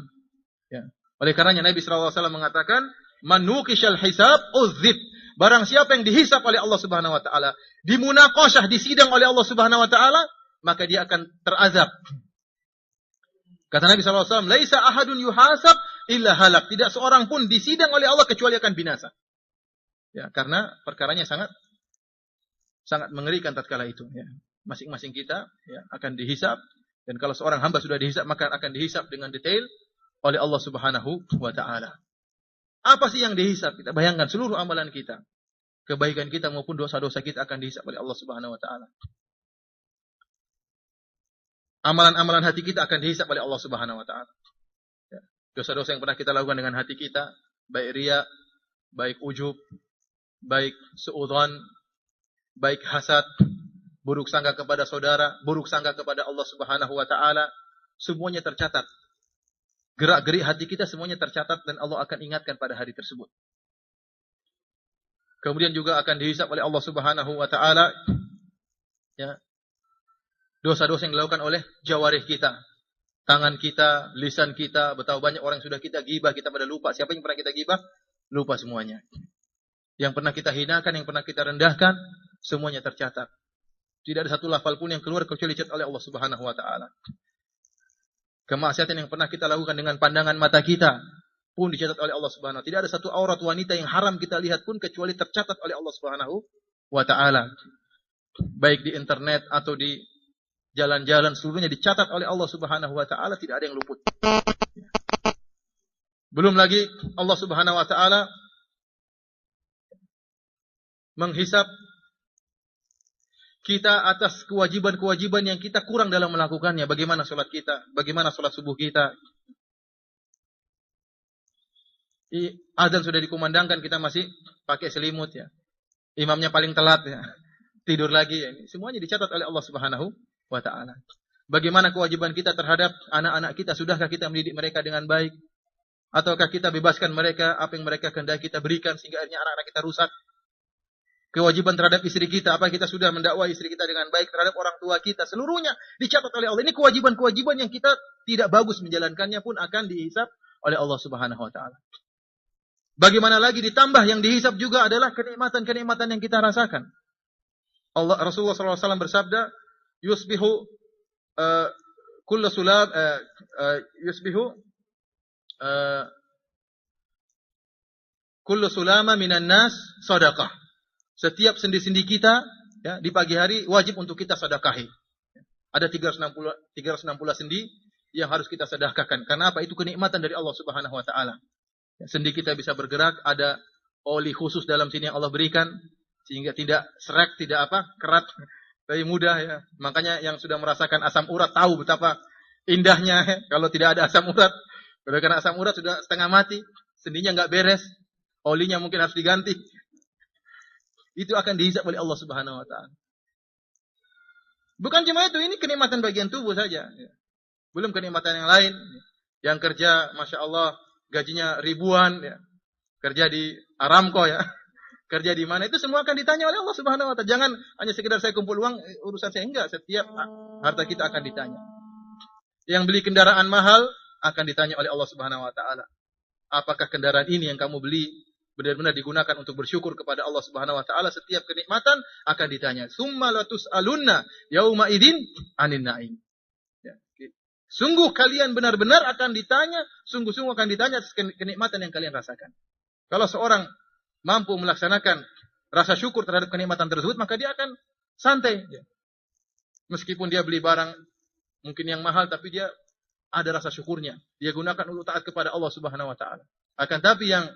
Ya. Oleh karenanya Nabi sallallahu alaihi wasallam mengatakan, "Man nuqishal hisab uzib." Barang siapa yang dihisab oleh Allah Subhanahu wa taala, dimunaqasyah, disidang oleh Allah Subhanahu wa taala, maka dia akan terazab. Kata Nabi sallallahu alaihi wasallam, "Laisa ahadun yuhasab illa halak." Tidak seorang pun disidang oleh Allah kecuali akan binasa. Ya, karena perkaranya sangat mengerikan tatkala itu, ya. Masing-masing kita ya akan dihisab, dan kalau seorang hamba sudah dihisab maka akan dihisab dengan detail oleh Allah Subhanahu wa taala. Apa sih yang dihisab? Kita bayangkan seluruh amalan kita, kebaikan kita maupun dosa-dosa kita akan dihisab oleh Allah Subhanahu wa taala. Amalan-amalan hati kita akan dihisab oleh Allah Subhanahu wa taala. Ya. Dosa-dosa yang pernah kita lakukan dengan hati kita, baik riya, baik ujub, baik suudzon, baik hasad, buruk sangka kepada saudara, buruk sangka kepada Allah Subhanahu wa taala, semuanya tercatat. Gerak-gerik hati kita semuanya tercatat dan Allah akan ingatkan pada hari tersebut. Kemudian juga akan dihisab oleh Allah Subhanahu wa taala ya, dosa-dosa yang dilakukan oleh jawarih kita, tangan kita, lisan kita. Betapa banyak orang yang sudah kita gibah, kita pada lupa siapa yang pernah kita gibah, lupa semuanya. Yang pernah kita hinakan, yang pernah kita rendahkan, semuanya tercatat. Tidak ada satu lafal pun yang keluar kecuali dicatat oleh Allah Subhanahu wa taala. Kemaksiatan yang pernah kita lakukan dengan pandangan mata kita pun dicatat oleh Allah Subhanahu wa taala. Tidak ada satu aurat wanita yang haram kita lihat pun kecuali tercatat oleh Allah Subhanahu wa taala. Baik di internet atau di jalan-jalan, seluruhnya dicatat oleh Allah Subhanahu wa taala, tidak ada yang luput. Belum lagi Allah Subhanahu wa taala menghisab kita atas kewajiban-kewajiban yang kita kurang dalam melakukannya. Bagaimana sholat kita, bagaimana sholat subuh kita. Azan sudah dikumandangkan, kita masih pakai selimut ya. Imamnya paling telat ya. Tidur lagi ya. Semuanya dicatat oleh Allah Subhanahu wa taala. Bagaimana kewajiban kita terhadap anak-anak kita, sudahkah kita mendidik mereka dengan baik? Ataukah kita bebaskan mereka, apa yang mereka kehendaki kita berikan sehingga akhirnya anak-anak kita rusak? Kewajiban terhadap istri kita, apa kita sudah mendakwah istri kita dengan baik, terhadap orang tua kita, seluruhnya dicatat oleh Allah. Ini kewajiban-kewajiban yang kita tidak bagus menjalankannya pun akan dihisab oleh Allah Subhanahu wa taala. Bagaimana lagi ditambah yang dihisab juga adalah kenikmatan-kenikmatan yang kita rasakan. Rasulullah SAW bersabda, yusbihu kullu sulab yusbihu kullu sulama minan nas sadaqah. Setiap sendi-sendi kita ya, di pagi hari wajib untuk kita sedekahi. Ada 360 sendi yang harus kita sedekahkan. Karena apa? Itu kenikmatan dari Allah Subhanahu wa taala. Sendi kita bisa bergerak, ada oli khusus dalam sini yang Allah berikan sehingga tidak serak, tidak kerat, tapi mudah ya. Makanya yang sudah merasakan asam urat tahu betapa indahnya ya. Kalau tidak ada asam urat, karena asam urat sudah setengah mati, sendinya enggak beres, olinya mungkin harus diganti. Itu akan dihisab oleh Allah Subhanahu wa taala. Bukan cuma itu, ini kenikmatan bagian tubuh saja. Belum kenikmatan yang lain. Yang kerja, Masya Allah, gajinya ribuan. Ya. Kerja di Aramco ya. Kerja di mana, itu semua akan ditanya oleh Allah Subhanahu wa taala. Jangan hanya sekedar saya kumpul uang, urusan saya enggak. Setiap harta kita akan ditanya. Yang beli kendaraan mahal, akan ditanya oleh Allah Subhanahu wa taala. Apakah kendaraan ini yang kamu beli benar-benar digunakan untuk bersyukur kepada Allah Subhanahu wa taala? Setiap kenikmatan akan ditanya. Tsumma latus'alunna yauma idzin 'anin na'im. Ya. Sungguh kalian benar-benar akan ditanya, sungguh-sungguh akan ditanya atas kenikmatan yang kalian rasakan. Kalau seorang mampu melaksanakan rasa syukur terhadap kenikmatan tersebut, maka dia akan santai. Ya. Meskipun dia beli barang mungkin yang mahal, tapi dia ada rasa syukurnya. Dia gunakan untuk taat kepada Allah Subhanahu wa taala. Akan tapi yang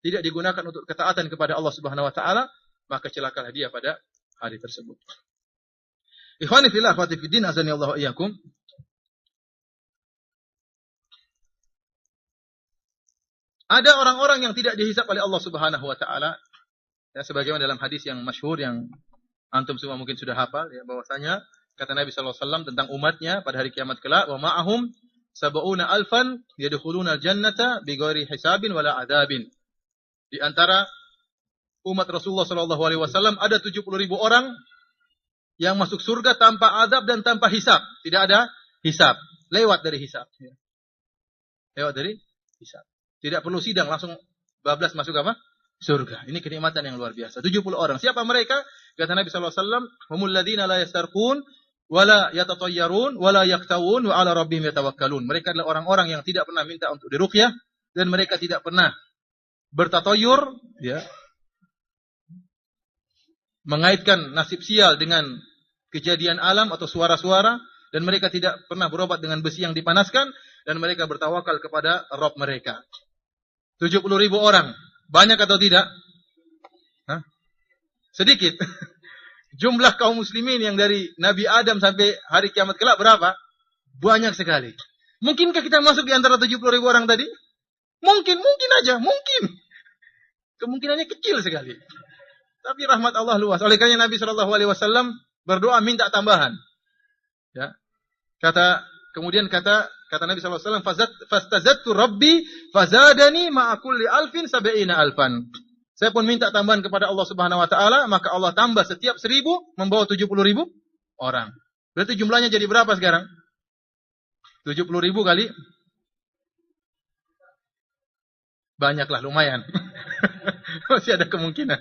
tidak digunakan untuk ketaatan kepada Allah Subhanahu wa taala, maka celakalah dia pada hari tersebut. Ikhwani fillah, akhwati fiddin, azani Allah wa iyyakum. Ada orang-orang yang tidak dihisab oleh Allah Subhanahu wa taala. Ya, sebagaimana dalam hadis yang masyhur yang antum semua mungkin sudah hafal ya, bahwasanya kata Nabi sallallahu alaihi wasallam tentang umatnya pada hari kiamat kelak, wa ma'ahum sab'una alfan yadkhuluna al-jannata bighairi hisabin wala adabin. Di antara umat Rasulullah SAW ada 70.000 orang yang masuk surga tanpa adab dan tanpa hisab. Tidak ada hisab. Lewat dari hisab. Lewat dari hisab. Tidak perlu sidang, langsung bablas masuk apa? Surga. Ini kenikmatan yang luar biasa. 70 orang. Siapa mereka? Kata Nabi SAW, humul ladina la yastarqun, wala yatatayyarun, wala yaktawun, wa ala rabbihim yatawakkalun. Mereka adalah orang-orang yang tidak pernah minta untuk diruqyah, dan mereka tidak pernah bertatoyur, ya, mengaitkan nasib sial dengan kejadian alam atau suara-suara, dan mereka tidak pernah berobat dengan besi yang dipanaskan, dan mereka bertawakal kepada Rabb mereka. 70.000 orang, banyak atau tidak? Hah? Sedikit. Jumlah kaum muslimin yang dari Nabi Adam sampai hari kiamat kelak berapa? Banyak sekali. Mungkinkah kita masuk di antara 70.000 orang tadi? Mungkin aja, mungkin. Kemungkinannya kecil sekali. Tapi rahmat Allah luas. Oleh karena Nabi SAW berdoa minta tambahan. Ya. Kemudian kata Nabi SAW, fastazadtu rabbi fazadani ma'a kulli alfin sab'ina alfan. Saya pun minta tambahan kepada Allah Subhanahu wa taala, maka Allah tambah setiap 1.000 membawa 70.000 orang. Berarti jumlahnya jadi berapa sekarang? 70.000 kali banyaklah, lumayan. Masih ada kemungkinan.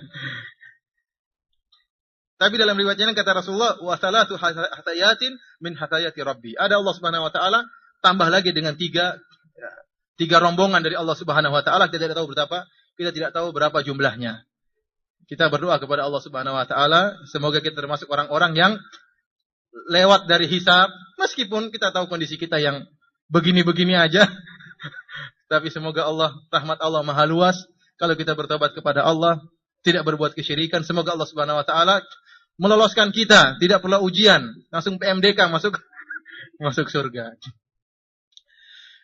Tapi dalam riwayatnya kata Rasulullah, wa salatu hatayatin min hatayati rabbi. Ada Allah Subhanahu wa taala tambah lagi dengan tiga rombongan dari Allah Subhanahu wa taala. Kita tidak tahu berapa jumlahnya. Kita berdoa kepada Allah Subhanahu wa taala, semoga kita termasuk orang-orang yang lewat dari hisab, meskipun kita tahu kondisi kita yang begini-begini aja. Tapi semoga rahmat Allah maha luas. Kalau kita bertobat kepada Allah, tidak berbuat kesyirikan, semoga Allah Subhanahu wa taala meloloskan kita, tidak perlu ujian, langsung PMDK masuk surga.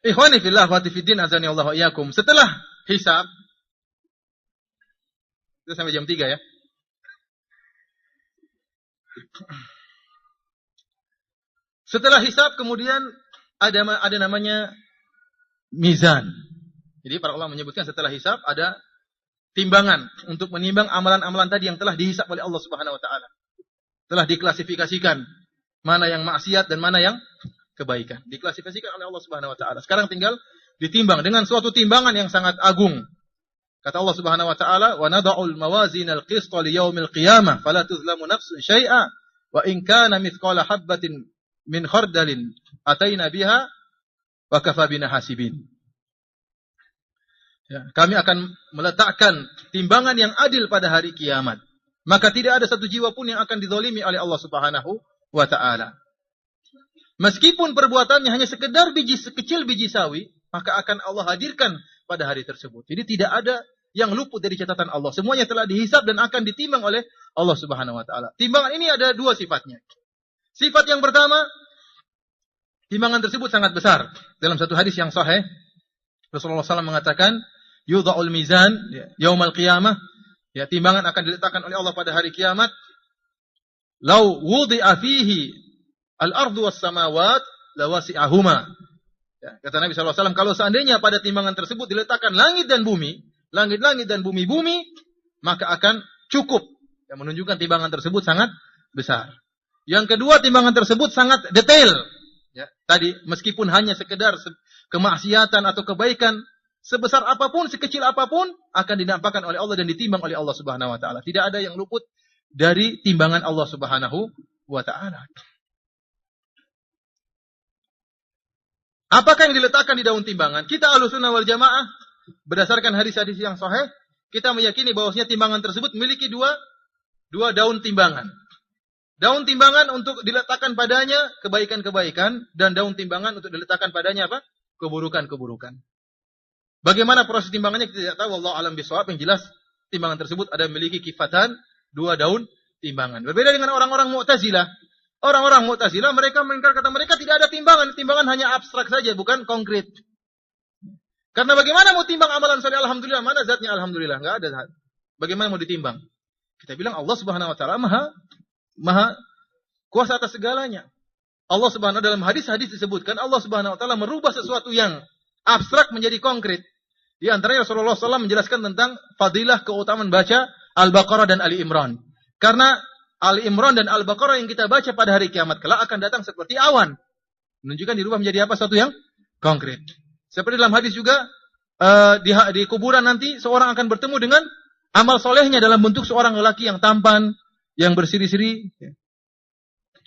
Ikhwani fillah wa fiddin, azani Allah wa iyyakum. Setelah hisab, itu sampai jam 3 ya. Setelah hisab kemudian ada namanya mizan. Jadi para ulama menyebutkan setelah hisab ada timbangan untuk menimbang amalan-amalan tadi yang telah dihisab oleh Allah Subhanahu wa taala. Telah diklasifikasikan mana yang maksiat dan mana yang kebaikan. Diklasifikasikan oleh Allah Subhanahu wa taala. Sekarang tinggal ditimbang dengan suatu timbangan yang sangat agung. Kata Allah Subhanahu wa taala, "Wa nada'ul mawazinal qista li yaumil qiyamah, fala tuzlamu nafsun syai'a, wa in kana mithqala habbatin min khardalin ataina biha wa kafa bina hasibin." Ya, kami akan meletakkan timbangan yang adil pada hari kiamat. Maka tidak ada satu jiwa pun yang akan dizalimi oleh Allah Subhanahu wa taala. Meskipun perbuatannya hanya sekedar sekecil biji sawi, maka akan Allah hadirkan pada hari tersebut. Jadi tidak ada yang luput dari catatan Allah. Semuanya telah dihisab dan akan ditimbang oleh Allah Subhanahu wa taala. Timbangan ini ada dua sifatnya. Sifat yang pertama, timbangan tersebut sangat besar. Dalam satu hadis yang sahih, Rasulullah SAW mengatakan, yudha'ul mizan yaumal qiyamah, ya, timbangan akan diletakkan oleh Allah pada hari kiamat. Lau wudi'a fihi al-ardu was-samawat lawasi'ahuma. Ya, kata Nabi SAW, kalau seandainya pada timbangan tersebut diletakkan langit dan bumi, langit-langit dan bumi-bumi, maka akan cukup. Yang menunjukkan timbangan tersebut sangat besar. Yang kedua, timbangan tersebut sangat detail. Ya, tadi meskipun hanya sekedar kemaksiatan atau kebaikan, sebesar apapun, sekecil apapun, akan dinampakkan oleh Allah dan ditimbang oleh Allah Subhanahu wa taala. Tidak ada yang luput dari timbangan Allah Subhanahu wa taala. Apakah yang diletakkan di daun timbangan? Kita Ahlussunnah wal Jamaah berdasarkan hadis-hadis yang sahih, kita meyakini bahwasanya timbangan tersebut memiliki dua daun timbangan. Daun timbangan untuk diletakkan padanya kebaikan-kebaikan, dan daun timbangan untuk diletakkan padanya apa? Keburukan-keburukan. Bagaimana proses timbangannya kita tidak tahu, wallahu alam bisawab. Yang jelas timbangan tersebut ada memiliki kifatan, dua daun timbangan. Berbeda dengan orang-orang Mu'tazilah. Orang-orang Mu'tazilah mereka mengingkar, kata mereka tidak ada timbangan. Timbangan hanya abstrak saja, bukan konkret. Karena bagaimana mau timbang amalan soleh alhamdulillah, mana zatnya alhamdulillah, enggak ada zat. Bagaimana mau ditimbang? Kita bilang Allah Subhanahu wa taala maha kuasa atas segalanya. Allah Subhanahu dalam hadis-hadis disebutkan Allah Subhanahu wa taala merubah sesuatu yang abstrak menjadi konkret. Di antaranya Rasulullah SAW menjelaskan tentang fadilah keutamaan baca Al-Baqarah dan Ali Imran. Karena Ali Imran dan Al-Baqarah yang kita baca pada hari kiamat kelak akan datang seperti awan. Menunjukkan dirubah menjadi apa? Sesuatu yang konkret. Seperti dalam hadis juga, di kuburan nanti seorang akan bertemu dengan amal solehnya dalam bentuk seorang lelaki yang tampan, yang bersiri-siri.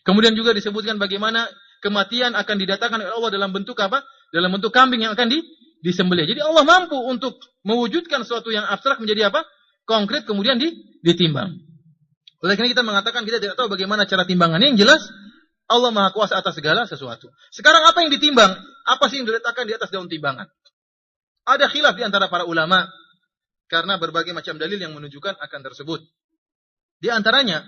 Kemudian juga disebutkan bagaimana kematian akan didatangkan oleh Allah dalam bentuk apa? Dalam bentuk kambing yang akan disembelih. Jadi Allah mampu untuk mewujudkan sesuatu yang abstrak menjadi apa? Konkret, kemudian ditimbang. Oleh karena kita mengatakan kita tidak tahu bagaimana cara timbangannya. Yang jelas Allah Maha Kuasa atas segala sesuatu. Sekarang apa yang ditimbang? Apa sih yang diletakkan di atas daun timbangan? Ada khilaf di antara para ulama karena berbagai macam dalil yang menunjukkan akan tersebut. Di antaranya